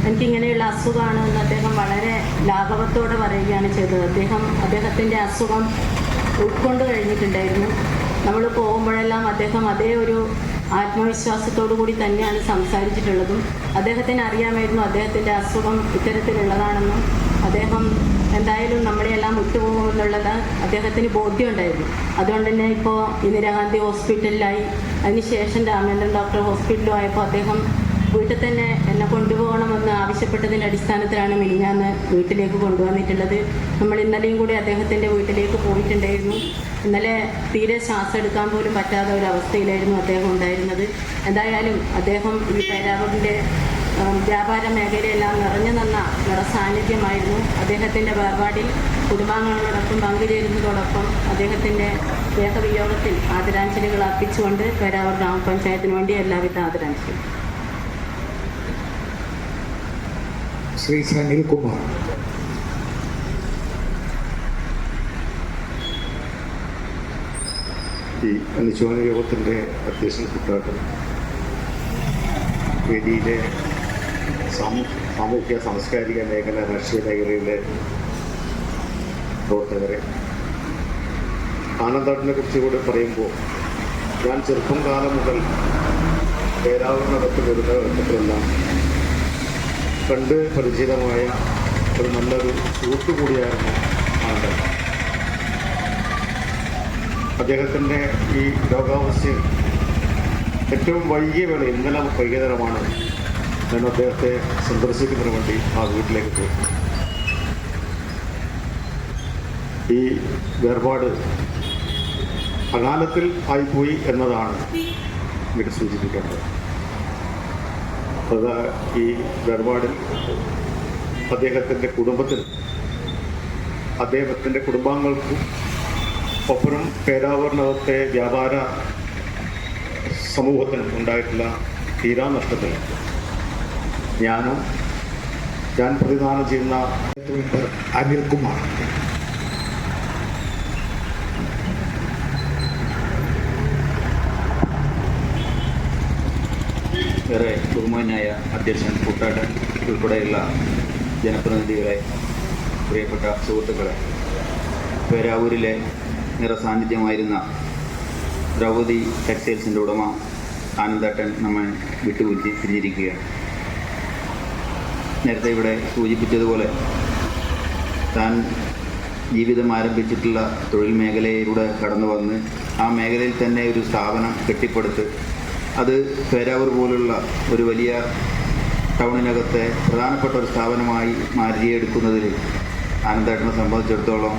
എനിക്കിങ്ങനെയുള്ള അസുഖമാണ് എന്ന് അദ്ദേഹം വളരെ ലാഘവത്തോടെ പറയുകയാണ് ചെയ്തത്. അദ്ദേഹത്തിൻ്റെ അസുഖം ഉൾക്കൊണ്ട് കഴിഞ്ഞിട്ടുണ്ടായിരുന്നു. നമ്മൾ പോകുമ്പോഴെല്ലാം അദ്ദേഹം അതേ ഒരു ആത്മവിശ്വാസത്തോടു കൂടി തന്നെയാണ് സംസാരിച്ചിട്ടുള്ളതും. അദ്ദേഹത്തിന് അറിയാമായിരുന്നു അദ്ദേഹത്തിൻ്റെ അസുഖം ഇത്തരത്തിലുള്ളതാണെന്നും അദ്ദേഹം എന്തായാലും നമ്മളെയെല്ലാം വിട്ടുപോകുമെന്നുള്ളത് അദ്ദേഹത്തിന് ബോധ്യമുണ്ടായിരുന്നു. അതുകൊണ്ട് തന്നെ ഇപ്പോൾ ഇന്ദിരാഗാന്ധി ഹോസ്പിറ്റലിലായി, അതിനുശേഷം രാമേന്ദ്രൻ ഡോക്ടർ ഹോസ്പിറ്റലും ആയപ്പോൾ അദ്ദേഹം വീട്ടിൽ തന്നെ എന്നെ കൊണ്ടുപോകണമെന്ന് ആവശ്യപ്പെട്ടതിൻ്റെ അടിസ്ഥാനത്തിലാണ് മിനിഞ്ഞാന്ന് വീട്ടിലേക്ക് കൊണ്ടുവന്നിട്ടുള്ളത്. നമ്മൾ ഇന്നലെയും കൂടി അദ്ദേഹത്തിൻ്റെ വീട്ടിലേക്ക് പോയിട്ടുണ്ടായിരുന്നു. ഇന്നലെ തീരെ ശ്വാസം എടുക്കാൻ പോലും പറ്റാത്ത ഒരു അവസ്ഥയിലായിരുന്നു അദ്ദേഹം ഉണ്ടായിരുന്നത്. എന്തായാലും അദ്ദേഹം ഈ പേരാവൂരിൻ്റെ വ്യാപാര മേഖലയെല്ലാം നിറഞ്ഞു നിന്ന നിറസാന്നിധ്യമായിരുന്നു. അദ്ദേഹത്തിൻ്റെ വേർപാടിൽ കുടുംബാംഗങ്ങളോടൊപ്പം പങ്കുചേരുന്നതോടൊപ്പം അദ്ദേഹത്തിൻ്റെ ദേഹവിയോഗത്തിൽ ആദരാഞ്ജലികൾ അർപ്പിച്ചുകൊണ്ട് പേരാവൂർ ഗ്രാമപഞ്ചായത്തിന് വേണ്ടി എല്ലാവിധ ആദരാഞ്ജലികളും. ശ്രീ സനിൽകുമാർ. ഈ അനുശോചന യോഗത്തിൻ്റെ അധ്യക്ഷൻ കുട്ടാട്ടൻ, വേദിയിലെ സാമൂഹ്യ സാംസ്കാരിക മേഖല, രാഷ്ട്രീയ മേഖലയിലെ പ്രവർത്തകരെ, ആനന്ദേട്ടനെ കുറിച്ച് കൂടെ പറയുമ്പോൾ ഞാൻ ചെറുപ്പം കാലം മുതൽ പേരാവൂരിനകത്ത് വരുന്ന ഘട്ടത്തിലെല്ലാം കണ്ട് പരിചിതമായ ഒരു നല്ലൊരു സുഹൃത്തു കൂടിയായിരുന്നു ആനന്ദേട്ടൻ. അദ്ദേഹത്തിൻ്റെ ഈ രോഗാവസ്ഥയിൽ ഏറ്റവും വൈകിയ വേള, ഇന്നലെ വൈകുന്നേരമാണ് ഞാൻ അദ്ദേഹത്തെ സന്ദർശിക്കുന്നതിന് വേണ്ടി ആ വീട്ടിലേക്ക് പോയി. ഈ വേർപാട് അകാലത്തിൽ ആയിപ്പോയി എന്നതാണ് എനിക്ക് സൂചിപ്പിക്കേണ്ടത്. അത് ഈ വേർപാടിൽ അദ്ദേഹത്തിൻ്റെ കുടുംബത്തിനും അദ്ദേഹത്തിൻ്റെ കുടുംബാംഗങ്ങൾക്കും ഒപ്പരം പേരാവൂരിനകത്തെ വ്യാപാര സമൂഹത്തിനും ഉണ്ടായിട്ടുള്ള തീരാനഷ്ടത്തിൽ ഞാൻ പ്രതിദാനം ചെയ്യുന്ന അനിൽകുമാർ. ഏറെ ബഹുമാനായ അധ്യക്ഷൻ കുട്ടാട്ടൻ ഉൾപ്പെടെയുള്ള ജനപ്രതിനിധികളെ, പ്രിയപ്പെട്ട സുഹൃത്തുക്കളെ, പേരാവൂരിലെ നിറസാന്നിധ്യമായിരുന്ന ദ്രൗപദി ടെക്സ്റ്റൈൽസിൻ്റെ ഉടമ ആനന്ദേട്ടൻ നമ്മെ പിരിഞ്ഞിരിക്കുകയാണ്. നേരത്തെ ഇവിടെ സൂചിപ്പിച്ചതുപോലെ താൻ ജീവിതം ആരംഭിച്ചിട്ടുള്ള തൊഴിൽ മേഖലയിലൂടെ കടന്നു വന്ന് ആ മേഖലയിൽ തന്നെ ഒരു സ്ഥാപനം കെട്ടിപ്പടുത്ത് അത് പേരാവൂർ പോലുള്ള ഒരു വലിയ ടൗണിനകത്തെ പ്രധാനപ്പെട്ട ഒരു സ്ഥാപനമായി മാറ്റിയെടുക്കുന്നതിൽ ആനന്ദേട്ടനെ സംബന്ധിച്ചിടത്തോളം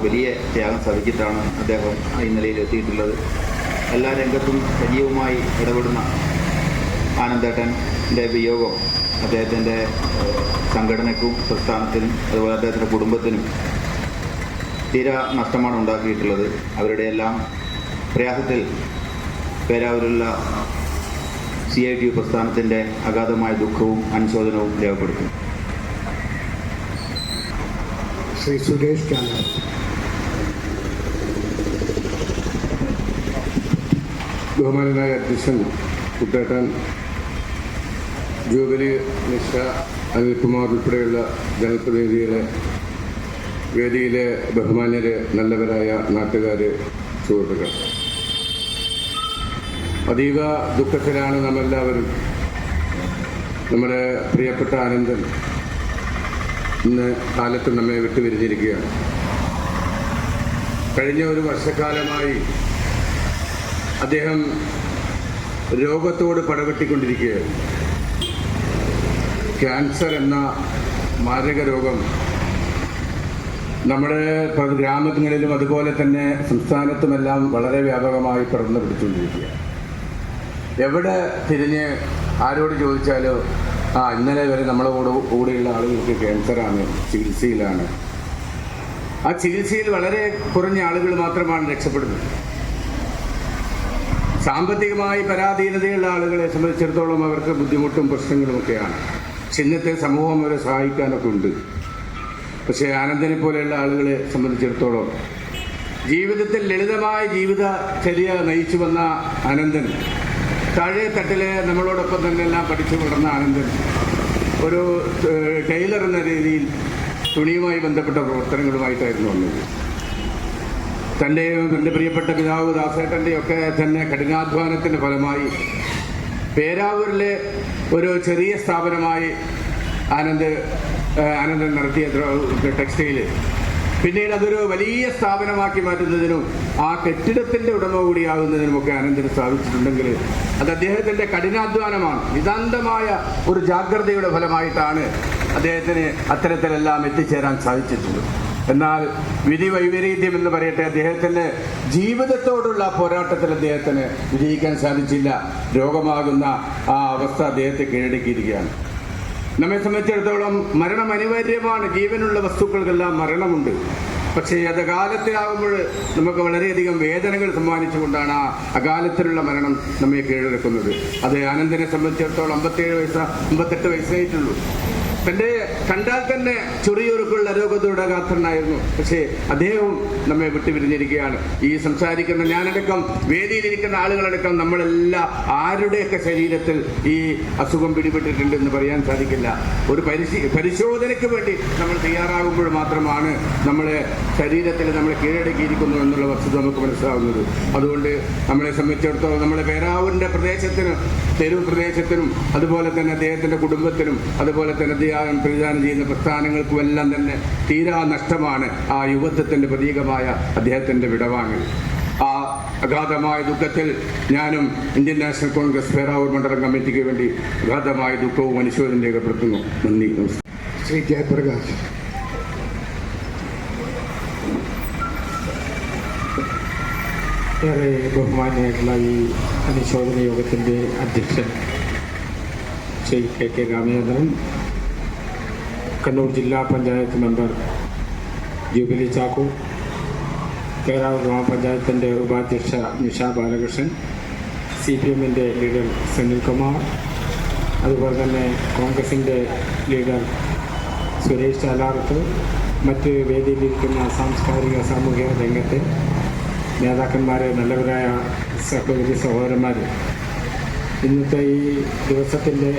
വലിയ ത്യാഗം സഹിച്ചിട്ടാണ് അദ്ദേഹം ഈ നിലയിൽ എത്തിയിട്ടുള്ളത്. എല്ലാ രംഗത്തും സജീവമായി ഇടപെടുന്ന ആനന്ദേട്ടൻ്റെ വിയോഗം അദ്ദേഹത്തിൻ്റെ സംഘടനയ്ക്കും പ്രസ്ഥാനത്തിനും അതുപോലെ അദ്ദേഹത്തിൻ്റെ കുടുംബത്തിനും തീരാ നഷ്ടമാണ് ഉണ്ടാക്കിയിട്ടുള്ളത്. അവരുടെ എല്ലാം പ്രയാസത്തിൽ പേരാവൂരുള്ള CITU പ്രസ്ഥാനത്തിൻ്റെ അഗാധമായ ദുഃഖവും അനുശോചനവും രേഖപ്പെടുത്തുന്നു. ശ്രീ സുരേഷ് ചാലർ. ബഹുമാനനായ അധ്യക്ഷൻ കുട്ടേട്ടൻ, ജൂബിലി നിഷ, അനിൽകുമാർ ഉൾപ്പെടെയുള്ള ജനപ്രതിനിധികളെ, വേദിയിലെ ബഹുമാന്യരെ, നല്ലവരായ നാട്ടുകാരെ, സുഹൃത്തുക്കൾ, അതീവ ദുഃഖത്തിലാണ് നാമെല്ലാവരും. നമ്മുടെ പ്രിയപ്പെട്ട ആനന്ദൻ ഇന്ന് കാലത്ത് നമ്മെ വിട്ടുപിരിഞ്ഞിരിക്കുകയാണ്. കഴിഞ്ഞ ഒരു വർഷക്കാലമായി അദ്ദേഹം രോഗത്തോട് പടവെട്ടിക്കൊണ്ടിരിക്കുകയായിരുന്നു. ക്യാൻസർ എന്ന മാരക രോഗം നമ്മുടെ ഗ്രാമങ്ങളിലും അതുപോലെ തന്നെ സംസ്ഥാനത്തുമെല്ലാം വളരെ വ്യാപകമായി പടർന്നു പിടിച്ചുകൊണ്ടിരിക്കുകയാണ്. എവിടെ തിരിഞ്ഞ് ആരോട് ചോദിച്ചാലോ ഇന്നലെ വരെ നമ്മളെ കൂടെയുള്ള ആളുകൾക്ക് ക്യാൻസറാണ്, ചികിത്സയിലാണ്. ആ ചികിത്സയിൽ വളരെ കുറഞ്ഞ ആളുകൾ മാത്രമാണ് രക്ഷപ്പെടുന്നത്. സാമ്പത്തികമായി പരാധീനതയുള്ള ആളുകളെ സംബന്ധിച്ചിടത്തോളം അവർക്ക് ബുദ്ധിമുട്ടും പ്രശ്നങ്ങളുമൊക്കെയാണ്. ഇന്നത്തെ സമൂഹം അവരെ സഹായിക്കാനൊക്കെ ഉണ്ട്. പക്ഷേ ആനന്ദനെ പോലെയുള്ള ആളുകളെ സംബന്ധിച്ചിടത്തോളം ജീവിതത്തിൽ ലളിതമായ ജീവിതചര്യ നയിച്ചു വന്ന ആനന്ദൻ, താഴെ തട്ടിലെ നമ്മളോടൊപ്പം തന്നെ എല്ലാം പഠിച്ചു വളർന്ന ആനന്ദൻ ഒരു ടൈലർ എന്ന രീതിയിൽ തുണിയുമായി ബന്ധപ്പെട്ട പ്രവർത്തനങ്ങളുമായിട്ടായിരുന്നു വന്നത്. തൻ്റെ പ്രിയപ്പെട്ട പിതാവ് ദാസേട്ടൻ്റെയൊക്കെ തന്നെ കഠിനാധ്വാനത്തിൻ്റെ ഫലമായി പേരാവൂരിലെ ഒരു ചെറിയ സ്ഥാപനമായി ആനന്ദൻ നടത്തിയ ടെക്സ്റ്റൈല് പിന്നീട് അതൊരു വലിയ സ്ഥാപനമാക്കി മാറ്റുന്നതിനും ആ കെട്ടിടത്തിൻ്റെ ഉടമ കൂടിയാകുന്നതിനുമൊക്കെ ആനന്ദിന് സാധിച്ചിട്ടുണ്ടെങ്കിൽ അത് അദ്ദേഹത്തിൻ്റെ കഠിനാധ്വാനമാണ്. നിതാന്തമായ ഒരു ജാഗ്രതയുടെ ഫലമായിട്ടാണ് അദ്ദേഹത്തിന് അത്തരത്തിലെല്ലാം എത്തിച്ചേരാൻ സാധിച്ചിട്ടുള്ളത്. എന്നാൽ വിധി വൈപരീത്യം എന്ന് പറയട്ടെ, അദ്ദേഹത്തിൻ്റെ ജീവിതത്തോടുള്ള പോരാട്ടത്തിൽ അദ്ദേഹത്തിന് വിജയിക്കാൻ സാധിച്ചില്ല. രോഗമാകുന്ന ആ അവസ്ഥ അദ്ദേഹത്തെ കീഴടക്കിയിരിക്കുകയാണ്. നമ്മെ സംബന്ധിച്ചിടത്തോളം മരണം അനിവാര്യമാണ്. ജീവനുള്ള വസ്തുക്കൾക്കെല്ലാം മരണമുണ്ട്. പക്ഷേ അത് അകാലത്തിലാകുമ്പോൾ നമുക്ക് വളരെയധികം വേദനകൾ സമ്മാനിച്ചുകൊണ്ടാണ് ആ അകാലത്തിലുള്ള മരണം നമ്മെ കീഴടക്കുന്നത്. അത് ആനന്ദിനെ സംബന്ധിച്ചിടത്തോളം 58 വയസ്സായിട്ടുള്ളൂ. തൻ്റെ കണ്ടാൽ തന്നെ ചൊറിയൊരുക്കുള്ള രോഗത്തോടെ ഗാത്രനായിരുന്നു. പക്ഷേ അദ്ദേഹവും നമ്മെ വിട്ടുപിരിഞ്ഞിരിക്കുകയാണ്. ഈ സംസാരിക്കുന്ന ഞാനടക്കം, വേദിയിലിരിക്കുന്ന ആളുകളടക്കം നമ്മളെല്ലാം ആരുടെയൊക്കെ ശരീരത്തിൽ ഈ അസുഖം പിടിപെട്ടിട്ടുണ്ടെന്ന് പറയാൻ സാധിക്കില്ല. ഒരു പരിശോധനയ്ക്ക് വേണ്ടി നമ്മൾ തയ്യാറാകുമ്പോൾ മാത്രമാണ് നമ്മളെ ശരീരത്തിൽ നമ്മളെ കീഴടക്കിയിരിക്കുന്നു എന്നുള്ള വസ്തുത നമുക്ക് മനസ്സിലാവുന്നത്. അതുകൊണ്ട് നമ്മളെ സംബന്ധിച്ചിടത്തോളം നമ്മളെ പേരാവൂരിൻ്റെ പ്രദേശത്തിനും തെരുവ് പ്രദേശത്തിനും അതുപോലെ തന്നെ അദ്ദേഹത്തിൻ്റെ കുടുംബത്തിനും അതുപോലെ തന്നെ പ്രതിദാനം ചെയ്യുന്ന പ്രസ്ഥാനങ്ങൾക്കുമെല്ലാം തന്നെ തീരാ നഷ്ടമാണ് ആ യുവത്വത്തിൻ്റെ പ്രതീകമായ അദ്ദേഹത്തിൻ്റെ വിടവാങ്ങൽ. ആ അഗാധമായ ദുഃഖത്തിൽ ഞാനും ഇന്ത്യൻ നാഷണൽ കോൺഗ്രസ് പേരാവൂർ മണ്ഡലം കമ്മിറ്റിക്ക് വേണ്ടി അഗാധമായ ദുഃഖവും അനുശോചനം രേഖപ്പെടുത്തുന്നു. നന്ദി, നമസ്കാരം. ശ്രീ ജയപ്രകാശ്. ഏറെ ബഹുമാന്യമായിട്ടുള്ള ഈ അനുശോചന യോഗത്തിൻ്റെ അധ്യക്ഷൻ ശ്രീ KK രാമചന്ദ്രൻ, കണ്ണൂർ ജില്ലാ പഞ്ചായത്ത് മെമ്പർ ജൂബിലി ചാക്കോ, പേരാവൂർ ഗ്രാമപഞ്ചായത്തിൻ്റെ ഉപാധ്യക്ഷ നിഷ ബാലകൃഷ്ണൻ, CPMൻ്റെ ലീഡർ സനിൽകുമാർ, അതുപോലെ തന്നെ കോൺഗ്രസിൻ്റെ ലീഡർ സുരേഷ് ചാലാറത്ത്, മറ്റ് വേദിയിലിരിക്കുന്ന സാംസ്കാരിക സാമൂഹിക രംഗത്തെ നേതാക്കന്മാരെ, നല്ലവരായ സഹോദരി സഹോദരന്മാർ, ഇന്നത്തെ ഈ ദിവസത്തിൻ്റെ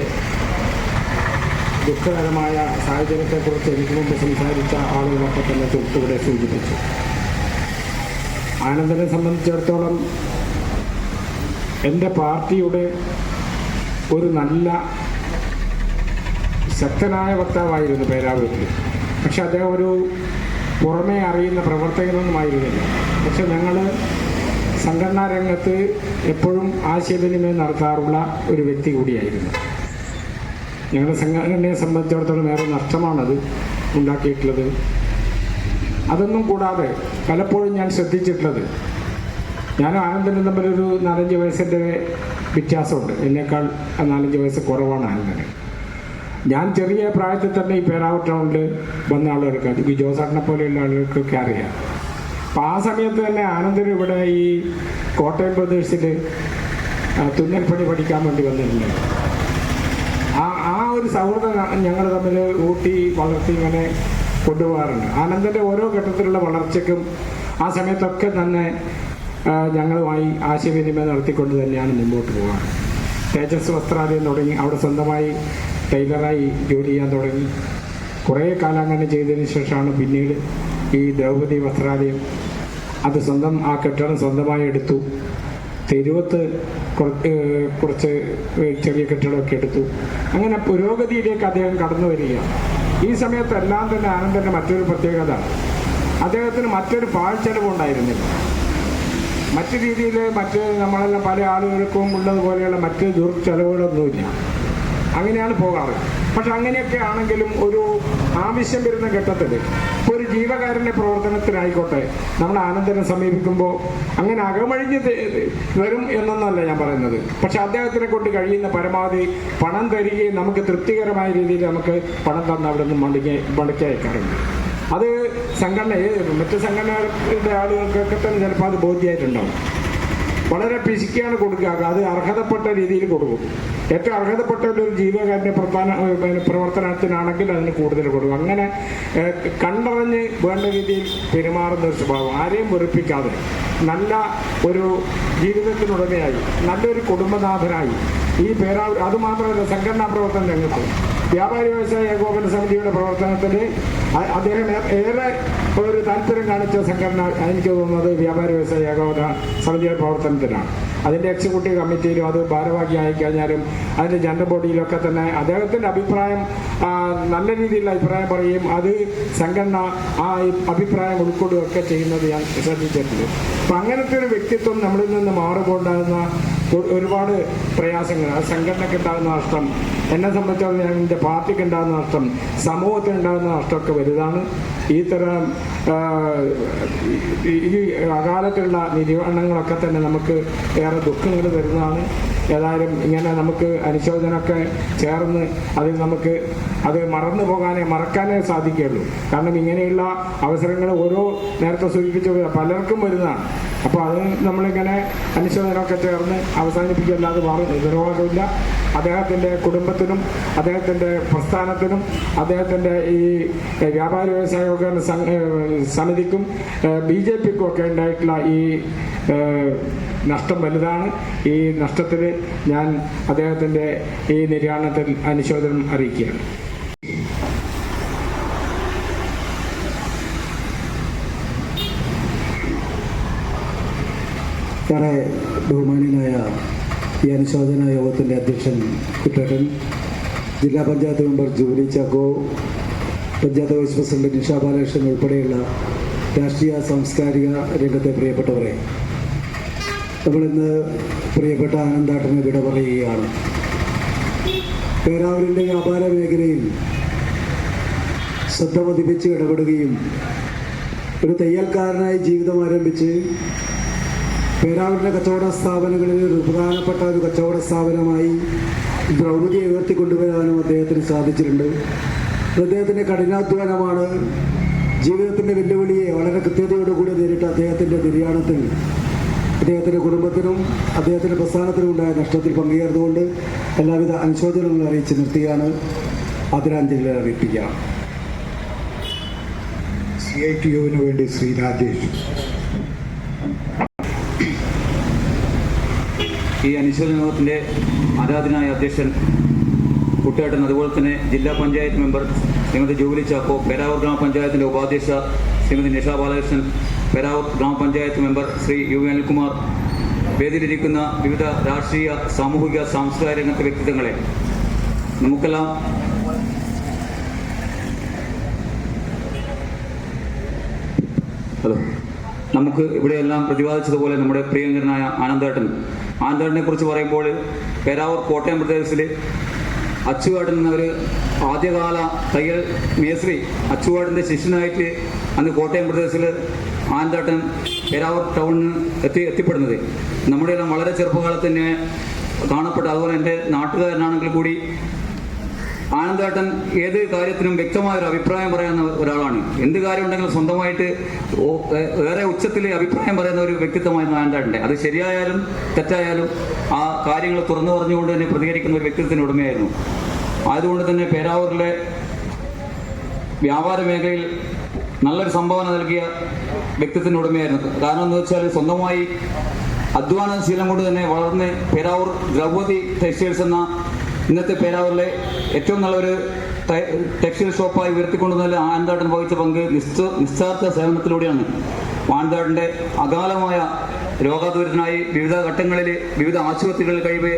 ദുഃഖകരമായ സാഹചര്യത്തെക്കുറിച്ച് എനിക്ക് മുമ്പ് സംസാരിച്ച ആളുകളൊക്കെ തന്നെ തൊട്ടിവിടെ സൂചിപ്പിച്ചു. ആനന്ദനെ സംബന്ധിച്ചിടത്തോളം എൻ്റെ പാർട്ടിയുടെ ഒരു നല്ല ശക്തനായ വക്താവായിരുന്നു പേരാവൂരിൽ. പക്ഷെ അദ്ദേഹം ഒരു പുറമേ അറിയുന്ന പ്രവർത്തകനൊന്നുമായിരുന്നില്ല. പക്ഷെ ഞങ്ങൾ സംഘടനാ രംഗത്ത് എപ്പോഴും ആശയവിനിമയം നടത്താറുള്ള ഒരു വ്യക്തി കൂടിയായിരുന്നു. ഞങ്ങളുടെ സംഘടനയെ സംബന്ധിച്ചിടത്തോളം വേറെ നഷ്ടമാണത് ഉണ്ടാക്കിയിട്ടുള്ളത്. അതൊന്നും കൂടാതെ പലപ്പോഴും ഞാൻ ശ്രദ്ധിച്ചിട്ടുള്ളത്, ഞാനും ആനന്ദനും തമ്മിലൊരു 4-5 വയസ്സിൻ്റെ വ്യത്യാസമുണ്ട്. എന്നേക്കാൾ 4-5 വയസ്സ് കുറവാണ് ആനന്ദന്. ഞാൻ ചെറിയ പ്രായത്തിൽ തന്നെ ഈ പേരാവൂർ ടൗണിൽ വന്ന ആളുകൾക്ക്, ഈ ജോസാട്ടിനെ പോലെയുള്ള ആളുകൾക്കൊക്കെ അറിയാം. അപ്പോൾ ആ സമയത്ത് തന്നെ ആനന്ദന് ഇവിടെ ഈ കോട്ടയം പ്രദേശത്തിൽ തുന്നൽ പണി പഠിക്കാൻ വേണ്ടി വന്നിട്ടുണ്ട്. ആ ഒരു സൗഹൃദം ഞങ്ങൾ തമ്മിൽ ഊട്ടി വളർത്തി ഇങ്ങനെ കൊണ്ടുപോകാറുണ്ട്. ആനന്ദൻ്റെ ഓരോ ഘട്ടത്തിലുള്ള വളർച്ചയ്ക്കും ആ സമയത്തൊക്കെ തന്നെ ഞങ്ങളുമായി ആശയവിനിമയം നടത്തിക്കൊണ്ട് തന്നെയാണ് മുമ്പോട്ട് പോകാറ്. തേജസ് വസ്ത്രാലയം തുടങ്ങി, അവിടെ സ്വന്തമായി ടൈലറായി ജോലി ചെയ്യാൻ തുടങ്ങി. കുറേ കാലം അങ്ങനെ ചെയ്തതിന് ശേഷമാണ് പിന്നീട് ഈ ദ്രൗപദി വസ്ത്രാലയം അത് ആ കെട്ടിടം സ്വന്തമായി എടുത്തു. തെരുവത്ത് കുറച്ച് ചെറിയ കെട്ടിടമൊക്കെ എടുത്തു. അങ്ങനെ പുരോഗതിയിലേക്ക് അദ്ദേഹം കടന്നു വരികയാണ്. ഈ സമയത്തെല്ലാം തന്നെ ആനന്ദൻ്റെ മറ്റൊരു പ്രത്യേകത, അദ്ദേഹത്തിന് മറ്റൊരു പാഴ്ചെലവുണ്ടായിരുന്നില്ല. മറ്റു രീതിയിൽ നമ്മളെല്ലാം പല ആളുകൾക്കും ഉള്ളതുപോലെയുള്ള മറ്റ് ദുർചെലവുകളൊന്നുമില്ല. അങ്ങനെയാണ് പോകാറ്. പക്ഷെ അങ്ങനെയൊക്കെ ആണെങ്കിലും ഒരു ആവശ്യം വരുന്ന ഘട്ടത്തിൽ ഇപ്പോൾ ഒരു ജീവകാരുണ്യ പ്രവർത്തനത്തിനായിക്കോട്ടെ നമ്മൾ ആനന്ദനെ സമീപിക്കുമ്പോൾ അങ്ങനെ അകമഴിഞ്ഞ് വരും എന്നൊന്നല്ല ഞാൻ പറയുന്നത്. പക്ഷെ അദ്ദേഹത്തിനെ കൊണ്ട് കഴിയുന്ന പരമാവധി പണം തരികയും നമുക്ക് തൃപ്തികരമായ രീതിയിൽ നമുക്ക് പണം തന്ന് അവിടെ നിന്ന് മടക്കി അയക്കാറുണ്ട്. അത് മറ്റ് സംഘടനയുടെ ആളുകൾക്കൊക്കെ തന്നെ ചിലപ്പോൾ അത് ബോധ്യമായിട്ടുണ്ടാവും. വളരെ പിശുക്കിയാണ് കൊടുക്കുക. അത് അർഹതപ്പെട്ട രീതിയിൽ കൊടുക്കും. ഏറ്റവും അർഹതപ്പെട്ട ഒരു ജീവകാരുണ്യ പ്രവർത്തനത്തിനാണെങ്കിൽ അതിന് കൂടുതൽ കൊടുക്കും. അങ്ങനെ കണ്ടറിഞ്ഞ് വേണ്ട രീതിയിൽ പെരുമാറുന്ന ഒരു സ്വഭാവം, ആരെയും വെറുപ്പിക്കാതെ നല്ല ഒരു ജീവിതത്തിനുടമയായി, നല്ലൊരു കുടുംബനാഥനായി ഈ പേരാവൂർ, അതുമാത്രമല്ല സംഘടനാ പ്രവർത്തനം രംഗത്ത് വ്യാപാരി വ്യവസായ ഏകോപന സമിതിയുടെ പ്രവർത്തനത്തിൽ അദ്ദേഹം ഏറെ ഒരു താല്പര്യം കാണിച്ച സംഘടന എനിക്ക് തോന്നുന്നത് വ്യാപാരി വ്യവസായ ഏകോപന സമിതിയുടെ പ്രവർത്തനത്തിനാണ്. അതിൻ്റെ എക്സിക്യൂട്ടീവ് കമ്മിറ്റിയിലും അത് ഭാരവാഹിയായി കഴിഞ്ഞാലും അതിൻ്റെ ജനറൽ ബോഡിയിലൊക്കെ തന്നെ അദ്ദേഹത്തിൻ്റെ അഭിപ്രായം നല്ല രീതിയിലുള്ള അഭിപ്രായം പറയുകയും അത് സംഘടന ആ അഭിപ്രായം ഉൾക്കൊള്ളുകയൊക്കെ ചെയ്യുന്നത് ഞാൻ ശ്രദ്ധിച്ചിട്ടുണ്ട്. അപ്പം അങ്ങനത്തെ ഒരു വ്യക്തിത്വം നമ്മളിൽ നിന്ന് മാറുകൊണ്ടാകുന്ന ഒരുപാട് പ്രയാസങ്ങൾ, അത് സംഘടനയ്ക്ക് ഉണ്ടാകുന്ന നഷ്ടം, എന്നെ സംബന്ധിച്ചിടത്തോളം എൻ്റെ പാർട്ടിക്ക് ഉണ്ടാകുന്ന നഷ്ടം, സമൂഹത്തിന് ഉണ്ടാകുന്ന നഷ്ടമൊക്കെ വലുതാണ്. ഈ തരം ഈ അകാലത്തുള്ള നിര്യാണങ്ങളൊക്കെ തന്നെ നമുക്ക് ഏറെ ദുഃഖങ്ങൾ തരുന്നതാണ്. ഏതായാലും ഇങ്ങനെ നമുക്ക് അനുശോചനമൊക്കെ ചേർന്ന് അതിൽ നമുക്ക് അത് മറക്കാനേ സാധിക്കുകയുള്ളൂ. കാരണം ഇങ്ങനെയുള്ള അവസരങ്ങൾ ഓരോ നേരത്തെ സൂചിപ്പിച്ച പലർക്കും വരുന്നതാണ്. അപ്പോൾ അത് നമ്മളിങ്ങനെ അനുശോചനമൊക്കെ ചേർന്ന് അവസാനിപ്പിക്കല്ലാതെ നിർവാഹമില്ല. അദ്ദേഹത്തിൻ്റെ കുടുംബത്തിനും അദ്ദേഹത്തിൻ്റെ പ്രസ്ഥാനത്തിനും അദ്ദേഹത്തിൻ്റെ ഈ വ്യാപാരി വ്യവസായ സമിതിക്കും BJPക്കും ഒക്കെ ഉണ്ടായിട്ടുള്ള ഈ നഷ്ടം വലുതാണ്. ഈ നഷ്ടത്തിൽ ഞാൻ അദ്ദേഹത്തിൻ്റെ ഈ നിര്യാണത്തിൽ അനുശോചനം അറിയിക്കുകയാണ്. ഏറെ ബഹുമാന്യനായ ഈ അനുശോചന യോഗത്തിൻ്റെ അധ്യക്ഷൻ കുട്ടേട്ടൻ, ജില്ലാ panchayat member Julie Chacko, panchayat vice president Nisha Balakrishnan ഉൾപ്പെടെയുള്ള രാഷ്ട്രീയ സാംസ്കാരിക രംഗത്തെ പ്രിയപ്പെട്ടവരെ, നമ്മളിന്ന് പ്രിയപ്പെട്ട ആനന്ദേട്ടന് വിട പറയുകയാണ്. പേരാവൂരിൻ്റെ വ്യാപാര മേഖലയിൽ ശ്രദ്ധ പതിപ്പിച്ച് ഇടപെടുകയും ഒരു തയ്യൽക്കാരനായി ജീവിതം ആരംഭിച്ച് പേരാവൂരിൻ്റെ കച്ചവട സ്ഥാപനങ്ങളിൽ ഒരു പ്രധാനപ്പെട്ട ഒരു കച്ചവട സ്ഥാപനമായി ദ്രൗപതിയെ ഉയർത്തിക്കൊണ്ടുവരാനും അദ്ദേഹത്തിന് സാധിച്ചിട്ടുണ്ട്. അദ്ദേഹത്തിൻ്റെ കഠിനാധ്വാനമാണ് ജീവിതത്തിൻ്റെ വെല്ലുവിളിയെ വളരെ കൃത്യതയോടുകൂടി നേരിട്ട അദ്ദേഹത്തിൻ്റെ നിര്യാണത്തിൽ അദ്ദേഹത്തിൻ്റെ കുടുംബത്തിനും അദ്ദേഹത്തിൻ്റെ പ്രസ്ഥാനത്തിനും ഉണ്ടായ നഷ്ടത്തിൽ പങ്കുചേർന്നുകൊണ്ട് എല്ലാവിധ അനുശോചനങ്ങളും അറിയിച്ച് നിർത്തിയാണ്. ആദരാഞ്ജലികൾ അറിയിപ്പിക്കുകയാണ്. CITUവിന് വേണ്ടി ശ്രീ രാജേഷ്. ഈ അനുശോചന യോഗത്തിൻ്റെ ആരാധനായ അധ്യക്ഷൻ കുട്ടേട്ടൻ, അതുപോലെ തന്നെ ജില്ലാ പഞ്ചായത്ത് മെമ്പർ ശ്രീമതി ജൂബിലി ചാക്കോ, പേരാവൂർ ഗ്രാമപഞ്ചായത്തിൻ്റെ ഉപാധ്യക്ഷ ശ്രീമതി നിഷ ബാലകൃഷ്ണൻ, പേരാവൂർ ഗ്രാമപഞ്ചായത്ത് മെമ്പർ ശ്രീ UV അനിൽകുമാർ, വേദിയിലിരിക്കുന്ന വിവിധ രാഷ്ട്രീയ, സാമൂഹിക, സാംസ്കാരിക രംഗത്തെ വ്യക്തിത്വങ്ങളെ നമുക്കെല്ലാം നമുക്ക് ഇവിടെയെല്ലാം പ്രതിപാദിച്ചതുപോലെ നമ്മുടെ പ്രിയങ്കരനായ ആനന്ദേട്ടനെ കുറിച്ച് പറയുമ്പോൾ പേരാവൂർ കോട്ടയം പ്രദേശത്തിൽ അച്ചുവേട്ടൻ എന്ന ഒരു ആദ്യകാല തയ്യൽ മേസ്ത്രി, അച്ചുവേട്ടൻ്റെ ശിഷ്യനായിട്ട് അന്ന് കോട്ടയം പ്രദേശത്തിൽ ആനന്ദേട്ടൻ പേരാവൂർ ടൗണിന് എത്തിപ്പെടുന്നത് നമ്മുടെ എല്ലാം വളരെ ചെറുപ്പകാലത്ത് തന്നെ കാണപ്പെട്ട, അതുപോലെ എൻ്റെ നാട്ടുകാരനാണെങ്കിൽ കൂടി ആനന്ദേട്ടൻ ഏത് കാര്യത്തിനും വ്യക്തമായൊരു അഭിപ്രായം പറയുന്ന ഒരാളാണ്. എന്ത് കാര്യം ഉണ്ടെങ്കിലും സ്വന്തമായിട്ട് ഏറെ ഉച്ചത്തിൽ അഭിപ്രായം പറയുന്ന ഒരു വ്യക്തിത്വമായിരുന്നു ആനന്ദേട്ടൻ്റെ. അത് ശരിയായാലും തെറ്റായാലും ആ കാര്യങ്ങൾ തുറന്നു പറഞ്ഞുകൊണ്ട് തന്നെ പ്രതികരിക്കുന്ന ഒരു വ്യക്തിത്വത്തിന് ഉടമയായിരുന്നു. ആയതുകൊണ്ട് തന്നെ പേരാവൂരിലെ വ്യാപാര മേഖലയിൽ നല്ലൊരു സംഭാവന നൽകിയ വ്യക്തിത്വത്തിന് ഉടമയായിരുന്നു. കാരണം എന്ന് വെച്ചാൽ സ്വന്തമായി അധ്വാനശീലം കൊണ്ട് തന്നെ വളർന്ന് പേരാവൂർ ദ്രൗപതി ടെക്സ്റ്റൈൽസ് എന്ന ഇന്നത്തെ പേരാവൂരിലെ ഏറ്റവും നല്ലൊരു ടെക്സ്റ്റൈൽ ഷോപ്പായി ഉയർത്തിക്കൊണ്ടുവന്നതിൽ ആനന്ദേട്ടൻ വഹിച്ച പങ്ക് നിസ്സാർത്ഥ സേവനത്തിലൂടെയാണ്. ആനന്ദേട്ടൻ്റെ അകാലമായ രോഗാതുരനായി വിവിധ ഘട്ടങ്ങളിൽ വിവിധ ആശുപത്രികളിൽ കഴിവേ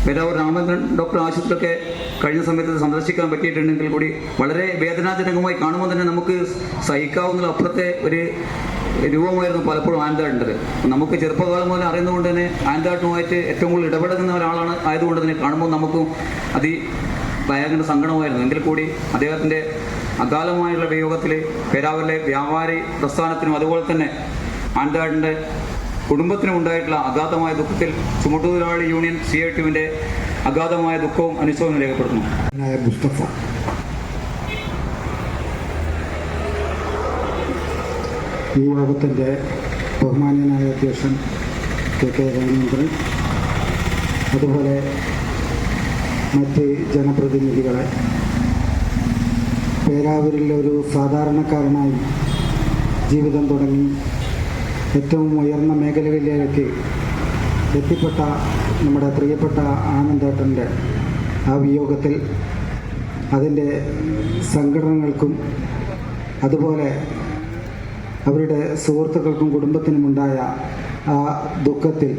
പേരാവൂർ രാമചന്ദ്രൻ ഡോക്ടർ ആശുപത്രിയൊക്കെ കഴിഞ്ഞ സമയത്ത് സന്ദർശിക്കാൻ പറ്റിയിട്ടുണ്ടെങ്കിൽ കൂടി വളരെ വേദനാജനകമായി കാണുമ്പോൾ തന്നെ നമുക്ക് സഹിക്കാവുന്ന അപ്പുറത്തെ ഒരു രൂപമായിരുന്നു പലപ്പോഴും ആനന്ദേട്ടൻ്റെത്. നമുക്ക് ചെറുപ്പകാലം മുതൽ അറിയുന്നതുകൊണ്ട് തന്നെ ആനന്ദേട്ടനുമായിട്ട് ഏറ്റവും കൂടുതൽ ഇടപെടുന്ന ഒരാളാണ് ആയതുകൊണ്ട് തന്നെ കാണുമ്പോൾ നമുക്കും ഭയങ്കര സങ്കടമായിരുന്നു. എങ്കിൽ കൂടി അദ്ദേഹത്തിൻ്റെ അകാലമായുള്ള വിയോഗത്തിൽ പേരാവൂരിലെ വ്യാപാരി പ്രസ്ഥാനത്തിനും അതുപോലെ തന്നെ ആനന്ദേട്ടൻ്റെ കുടുംബത്തിനും ഉണ്ടായിട്ടുള്ള അഗാധമായ ദുഃഖത്തിൽ ചുമട്ടുതൊഴിലാളി യൂണിയൻ CITUവിൻ്റെ അഗാധമായ ദുഃഖവും അനുശോചനവും രേഖപ്പെടുത്തുന്നു. മുസ്തഫ. ഈ യോഗത്തിൻ്റെ ബഹുമാന്യനായ അധ്യക്ഷൻ KK രാമേന്ദ്രൻ, അതുപോലെ മറ്റ് ജനപ്രതിനിധികളെ, പേരാവൂരിലെ ഒരു സാധാരണക്കാരനായി ജീവിതം തുടങ്ങി ഏറ്റവും ഉയർന്ന മേഖലകളിലേക്ക് എത്തിപ്പെട്ട നമ്മുടെ പ്രിയപ്പെട്ട ആനന്ദേട്ടൻ്റെ ആ വിയോഗത്തിൽ അതിൻ്റെ സംഘടനകൾക്കും അതുപോലെ അവരുടെ സുഹൃത്തുക്കൾക്കും കുടുംബത്തിനുമുണ്ടായ ആ ദുഃഖത്തിൽ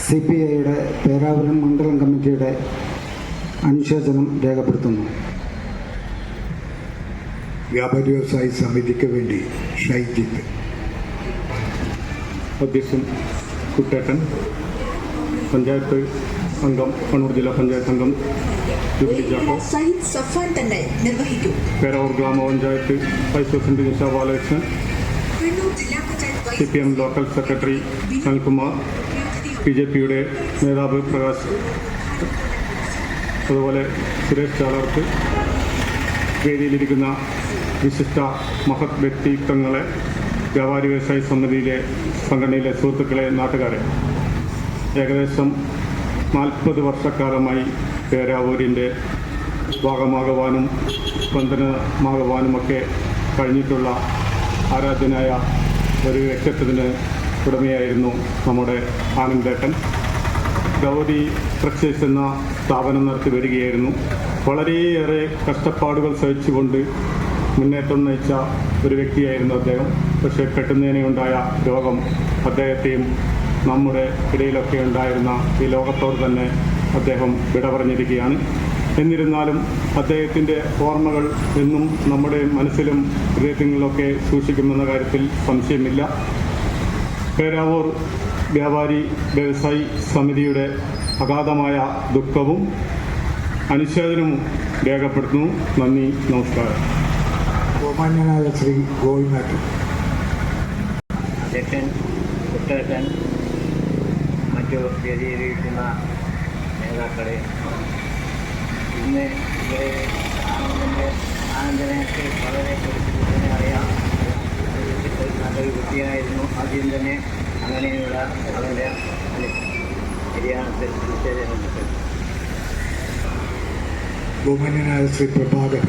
CPIയുടെ പേരാവൂർ മണ്ഡലം കമ്മിറ്റിയുടെ അനുശോചനം രേഖപ്പെടുത്തുന്നു. വ്യാപാരി വ്യവസായി സമിതിക്ക് വേണ്ടി ഷൈജിത്ത്. അധ്യക്ഷൻ കുട്ടേട്ടൻ, പഞ്ചായത്ത് അംഗം, കണ്ണൂർ ജില്ലാ പഞ്ചായത്ത് അംഗം ജൂബിലി ചാക്കോ, പേരാവൂർ ഗ്രാമപഞ്ചായത്ത് vice president Nisha Balakrishnan, CPM local secretary Sanalkumar, BJPയുടെ നേതാവ് പ്രകാശ്, അതുപോലെ സുരേഷ് ചാളർക്ക്, വേദിയിലിരിക്കുന്ന വിശിഷ്ട മഹത് വ്യക്തിത്വങ്ങളെ, വ്യാപാരി വ്യവസായി സമിതിയിലെ സംഘടനയിലെ സുഹൃത്തുക്കളെ, നാട്ടുകാരെ, ഏകദേശം 40 വർഷക്കാലമായി പേരാവൂരിൻ്റെ ഭാഗമാകുവാനും സ്പന്ദനമാകുവാനുമൊക്കെ കഴിഞ്ഞിട്ടുള്ള ആരാധ്യനായ ഒരു വ്യക്തിത്വത്തിന് ഉടമയായിരുന്നു നമ്മുടെ ആനന്ദേട്ടൻ. ഗൗരി ടെക്സ്റ്റൈൽസ് എന്ന സ്ഥാപനം നടത്തി വരികയായിരുന്നു. വളരെയേറെ കഷ്ടപ്പാടുകൾ സഹിച്ചുകൊണ്ട് മുന്നേറ്റം നയിച്ച ഒരു വ്യക്തിയായിരുന്നു അദ്ദേഹം. പക്ഷേ പെട്ടെന്നേനെയുണ്ടായ രോഗം അദ്ദേഹത്തെയും നമ്മുടെ ഇടയിലൊക്കെ ഉണ്ടായിരുന്ന ഈ ലോകത്തോട് തന്നെ അദ്ദേഹം വിട പറഞ്ഞിരിക്കുകയാണ്. എന്നിരുന്നാലും അദ്ദേഹത്തിൻ്റെ ഓർമ്മകൾ എന്നും നമ്മുടെ മനസ്സിലും ഹൃദയങ്ങളിലൊക്കെ സൂക്ഷിക്കുമെന്ന കാര്യത്തിൽ സംശയമില്ല. പേരാവൂർ വ്യാപാരി വ്യവസായി സമിതിയുടെ അഗാധമായ ദുഃഖവും അനുശോചനവും രേഖപ്പെടുത്തുന്നു. നന്ദി, നമസ്കാരം. ബഹുമാന്യനായ ശ്രീ ഗോവിന്ദൻ. അധ്യക്ഷൻ കുട്ടേട്ടൻ, മറ്റു വേദിയിലിരിക്കുന്ന നേതാക്കളെ, ഇന്ന് ആനന്ദനക്ക് വളരെ പരിശുദ്ധനെ അറിയാം. നല്ലൊരു കുട്ടിയായിരുന്നു. ആദ്യം തന്നെ അങ്ങനെയുള്ള അവൻ്റെ നിര്യാണത്തിൽ നിശ്ചയിച്ചിട്ടുണ്ട്. ബഹുമാന്യനായ ശ്രീ പ്രഭാകരൻ.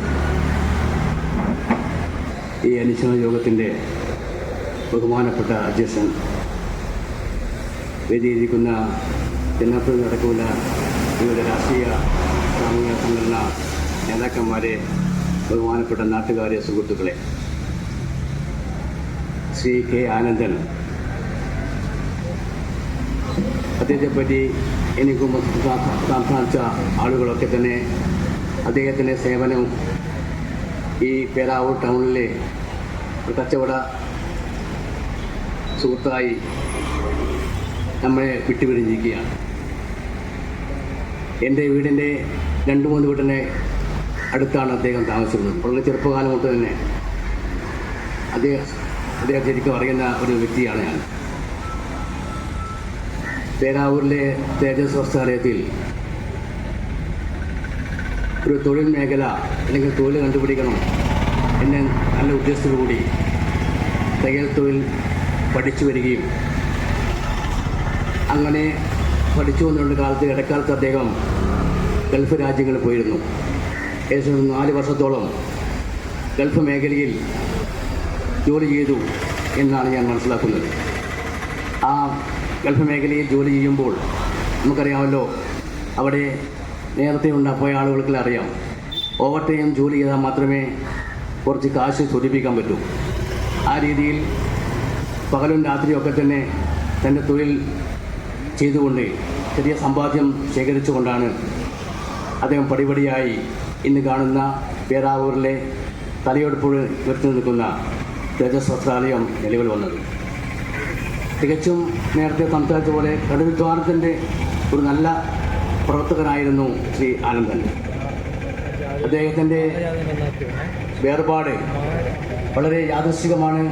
ഈ അനുശോചന യോഗത്തിൻ്റെ ബഹുമാനപ്പെട്ട അധ്യക്ഷൻ, വേദിയിരിക്കുന്ന ജനപ്രതിനിധി നടക്കുന്ന വിവിധ രാഷ്ട്രീയ സാമൂഹിക സംഘടന നേതാക്കന്മാരെ, ബഹുമാനപ്പെട്ട നാട്ടുകാരെ, സുഹൃത്തുക്കളെ, ശ്രീ K. ആനന്ദൻ, അദ്ദേഹത്തെപ്പറ്റി എനിക്കും സംസാരിച്ച ആളുകളൊക്കെ തന്നെ അദ്ദേഹത്തിൻ്റെ സേവനവും ഈ പേരാവൂർ ടൗണിലെ ഒരു കച്ചവട സുഹൃത്തായി നമ്മളെ വിട്ടുപിരിഞ്ഞിരിക്കുകയാണ്. എൻ്റെ വീടിൻ്റെ 2-3 വീടിൻ്റെ അടുത്താണ് അദ്ദേഹം താമസിക്കുന്നത്. വളരെ ചെറുപ്പകാലം തൊട്ട് തന്നെ അദ്ദേഹം ശരിക്കും അറിയുന്ന ഒരു വ്യക്തിയാണ് ഞാൻ. പേരാവൂരിലെ തേജസ് വസ്ത്രാലയത്തിൽ ഒരു തൊഴിൽ മേഖല അല്ലെങ്കിൽ തൊഴിൽ കണ്ടുപിടിക്കണം എന്ന നല്ല ഉദ്ദേശത്തോടുകൂടി തയ്യൽ തൊഴിൽ പഠിച്ചു വരികയും അങ്ങനെ പഠിച്ചു വന്നിരുന്ന കാലത്ത് ഇടക്കാലത്ത് അദ്ദേഹം ഗൾഫ് രാജ്യങ്ങളിൽ പോയിരുന്നു. ഏകദേശം 4 വർഷത്തോളം ഗൾഫ് മേഖലയിൽ ജോലി ചെയ്തു എന്നാണ് ഞാൻ മനസ്സിലാക്കുന്നത്. ആ ഗൾഫ് മേഖലയിൽ ജോലി ചെയ്യുമ്പോൾ നമുക്കറിയാമല്ലോ, അവിടെ നേരത്തെ പോയ ആളുകൾക്ക് അറിയാം, ഓവർ ടൈം ജോലി ചെയ്താൽ മാത്രമേ കുറച്ച് കാശ് സ്വരൂപിക്കാൻ പറ്റൂ. ആ രീതിയിൽ പകലും രാത്രിയൊക്കെ തന്നെ തൻ്റെ തൊഴിൽ ചെയ്തുകൊണ്ട് ചെറിയ സമ്പാദ്യം ശേഖരിച്ചുകൊണ്ടാണ് അദ്ദേഹം പടിപടിയായി ഇന്ന് കാണുന്ന പേരാവൂരിലെ തലയെടുപ്പോട് ഉയർത്തി നിൽക്കുന്ന തേജസ് വസ്ത്രാലയം നിലവിൽ വന്നത്. തികച്ചും നേരത്തെ സംസാരിച്ച പോലെ കടുവിദ്വാരത്തിൻ്റെ ഒരു നല്ല പ്രവർത്തകനായിരുന്നു ശ്രീ ആനന്ദൻ. അദ്ദേഹത്തിൻ്റെ വേർപാട് വളരെ യാദൃശ്ചികമാണ്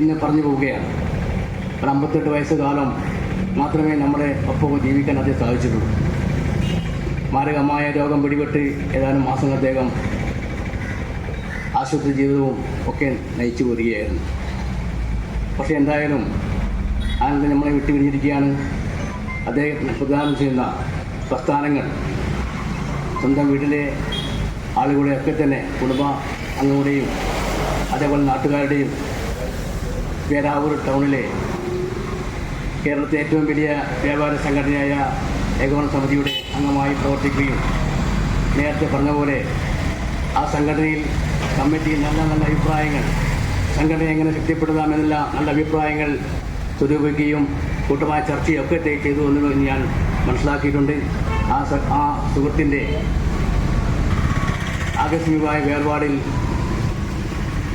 ഇന്ന് പറഞ്ഞു പോവുകയാണ്. 58 വയസ്സ് കാലം മാത്രമേ നമ്മുടെ ഒപ്പം ജീവിക്കാൻ അദ്ദേഹം സാധിച്ചിട്ടുള്ളൂ. മാരകമായ രോഗം പിടിപെട്ട് ഏതാനും മാസങ്ങൾ അദ്ദേഹം ആശുപത്രി ജീവിതവും ഒക്കെ നയിച്ചു വരികയായിരുന്നു. പക്ഷേ എന്തായാലും ആനന്ദൻ നമ്മളെ വിട്ടുപിരിഞ്ഞിരിക്കുകയാണ്. അദ്ദേഹം പ്രദാനം ചെയ്യുന്ന പ്രസ്ഥാനങ്ങൾ സ്വന്തം വീട്ടിലെ ആളുകളെയൊക്കെ തന്നെ കുടുംബ അംഗങ്ങളുടെയും അതേപോലെ നാട്ടുകാരുടെയും പേരാവൂർ ടൗണിലെ കേരളത്തിലെ ഏറ്റവും വലിയ വ്യാപാര സംഘടനയായ ഏകോപന സമിതിയുടെ അംഗമായി പ്രവർത്തിക്കുകയും നേരത്തെ പറഞ്ഞ പോലെ ആ സംഘടനയിൽ കമ്മിറ്റി നല്ല നല്ല അഭിപ്രായങ്ങൾ, സംഘടന എങ്ങനെ ശക്തിപ്പെടുത്താമെന്നുള്ള നല്ല അഭിപ്രായങ്ങൾ സ്വരൂപിക്കുകയും കൂട്ടമായ ചർച്ചയൊക്കെ ചെയ്തു എന്ന് ഞാൻ മനസ്സിലാക്കിയിട്ടുണ്ട്. ആ സുഹൃത്തിൻ്റെ ആകസ്മികമായ വേർപാടിൽ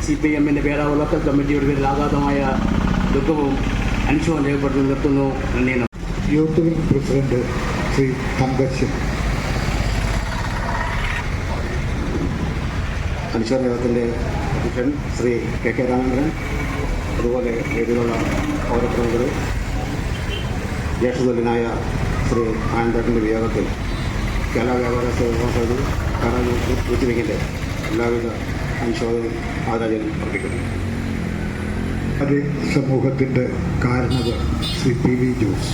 CPM-ൻ്റെ പേരാവൂർ ലോക്കൽ കമ്മിറ്റിയുടെ പേരിൽ ആഘാതമായ ദുഃഖവും അനുശോചനം രേഖപ്പെടുത്തി നിർത്തുന്നു. നന്ദി. Youth wing president Shri Thankachan. അനുശോചനത്തിൻ്റെ അധ്യക്ഷൻ ശ്രീ KK രാമേന്ദ്രൻ, അതുപോലെ വേദിയിലുള്ള പൗരപ്രമുഖർ, ജ്യേഷ്ഠതുല്യനായ ശ്രീ ആനന്ദേട്ടൻ്റെ വിയോഗത്തിൽ കേരള വ്യാപാര സമിതി യൂത്ത് വിംഗിൻ്റെ എല്ലാവിധ അനുശോചനവും ആദരാഞ്ജലിയും അർപ്പിക്കുന്നു. അത് സമൂഹത്തിൻ്റെ കാരണവർ ശ്രീ PV ജോസ്.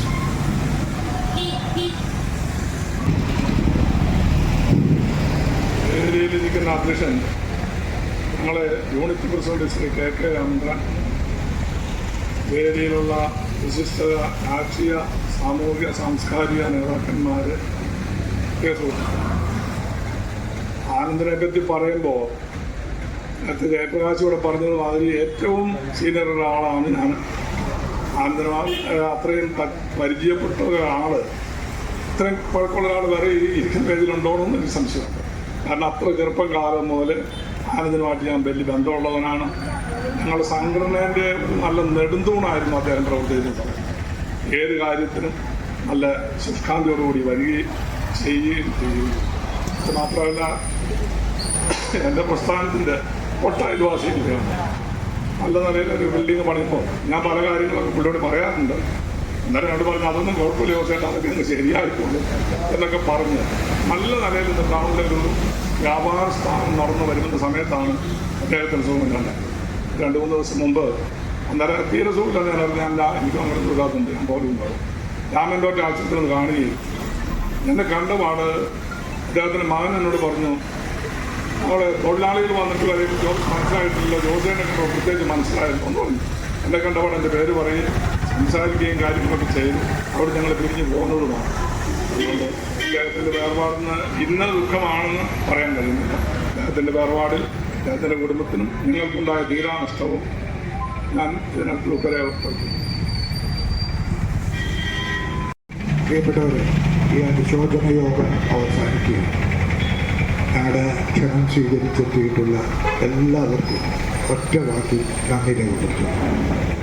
വേദിയിലിരിക്കുന്ന അധ്യക്ഷൻ ഞങ്ങളെ unit president Shri KK Ramendran, വേദിയിലുള്ള വിശിഷ്ട രാഷ്ട്രീയ സാമൂഹിക സാംസ്കാരിക നേതാക്കന്മാർ, ആനന്ദനെ പറ്റി പറയുമ്പോൾ നേരത്തെ ജയപ്രകാശ് ഇവിടെ പറഞ്ഞത് മാതിരി ഏറ്റവും സീനിയർ ഒരാളാണ് ഞാൻ. ആനന്ദന അത്രയും പരിചയപ്പെട്ട ഒരാൾ, ഇത്രയും പഴക്കമുള്ള ഒരാൾ വേറെ ഇരിക്കുന്ന പേജിലുണ്ടോയെന്ന് എനിക്ക് സംശയമുണ്ട്. കാരണം അത്ര ചെറുപ്പം കാലം മുതൽ ആനന്ദനുമായിട്ട് ഞാൻ വലിയ ബന്ധമുള്ളവനാണ്. ഞങ്ങളുടെ സംഘടനേൻ്റെ നല്ല നെടുന്തൂണായിരുന്നു അദ്ദേഹം പ്രവർത്തിച്ചിട്ടുള്ളത്. ഏത് കാര്യത്തിനും നല്ല ശുഷ്കാന്തിയോടുകൂടി വരികയും ചെയ്യുകയും ചെയ്യും. മാത്രമല്ല എൻ്റെ പ്രസ്ഥാനത്തിൻ്റെ ഒട്ടയൽവാസിയാണ്. നല്ല നിലയിൽ ഒരു ബിൽഡിങ് പണിയുമ്പോൾ ഞാൻ പല കാര്യങ്ങളൊക്കെ പുള്ളിയോട് പറയാറുണ്ട്. എന്നാലും എന്നോട് പറഞ്ഞു അതൊന്നും കുഴപ്പമില്ല ചോദിച്ചാൽ അതൊക്കെ ഒന്ന് ശരിയായിക്കോളൂ എന്നൊക്കെ പറഞ്ഞ് നല്ല നിലയിൽ ടൗണിലെ ഒരു വ്യാപാര സ്ഥാപനം നടന്നു വരുന്ന സമയത്താണ് അദ്ദേഹത്തിന് സുഖം കണ്ടത്. 2-3 ദിവസം മുമ്പ് അന്നേരം തീരെ സുഖമില്ല ഞാൻ അറിഞ്ഞാൽ എനിക്ക് അങ്ങനെ സുഖാത്തുണ്ട്, ഞാൻ പോലും ഉണ്ടാവും. രാമൻ്റെ ഒറ്റ ആശുപത്രിയിൽ നിന്ന് കാണുകയും എന്നെ കണ്ടപാട് അദ്ദേഹത്തിൻ്റെ മകൻ എന്നോട് പറഞ്ഞു, അവിടെ തൊഴിലാളികൾ വന്നിട്ട് വരെ മനസ്സിലായിട്ടില്ല, ജോസേനെ കണ്ടോ പ്രത്യേകിച്ച് മനസ്സിലായിരുന്നു എന്ന് പറഞ്ഞു. എന്നെ കണ്ടപാട് എൻ്റെ പേര് പറയുകയും സംസാരിക്കുകയും കാര്യങ്ങളൊക്കെ ചെയ്തു. അവിടെ ഞങ്ങൾ പിരിഞ്ഞു പോകുന്നതുമാണ്. അതുകൊണ്ട് അദ്ദേഹത്തിൻ്റെ വേർപാടിന് ഇന്ന ദുഃഖമാണെന്ന് പറയാൻ കഴിയുന്നില്ല. അദ്ദേഹത്തിൻ്റെ വേർപാടിൽ അദ്ദേഹത്തിൻ്റെ കുടുംബത്തിനും നിങ്ങൾക്കുണ്ടായ തീരാനഷ്ടവും ഞാൻ ഇതിനകത്ത് ദുഃഖരേഖപ്പെടുത്തുന്നു. പ്രിയപ്പെട്ടവരെ, ഈ അനുശോചന യോഗം അവസാനിക്കുകയാണ്. ഞങ്ങളുടെ ക്ഷണം സ്വീകരിച്ചെത്തിയിട്ടുള്ള എല്ലാവർക്കും ഒറ്റ വാക്കിൽ നന്ദി രേഖപ്പെടുത്തുന്നു.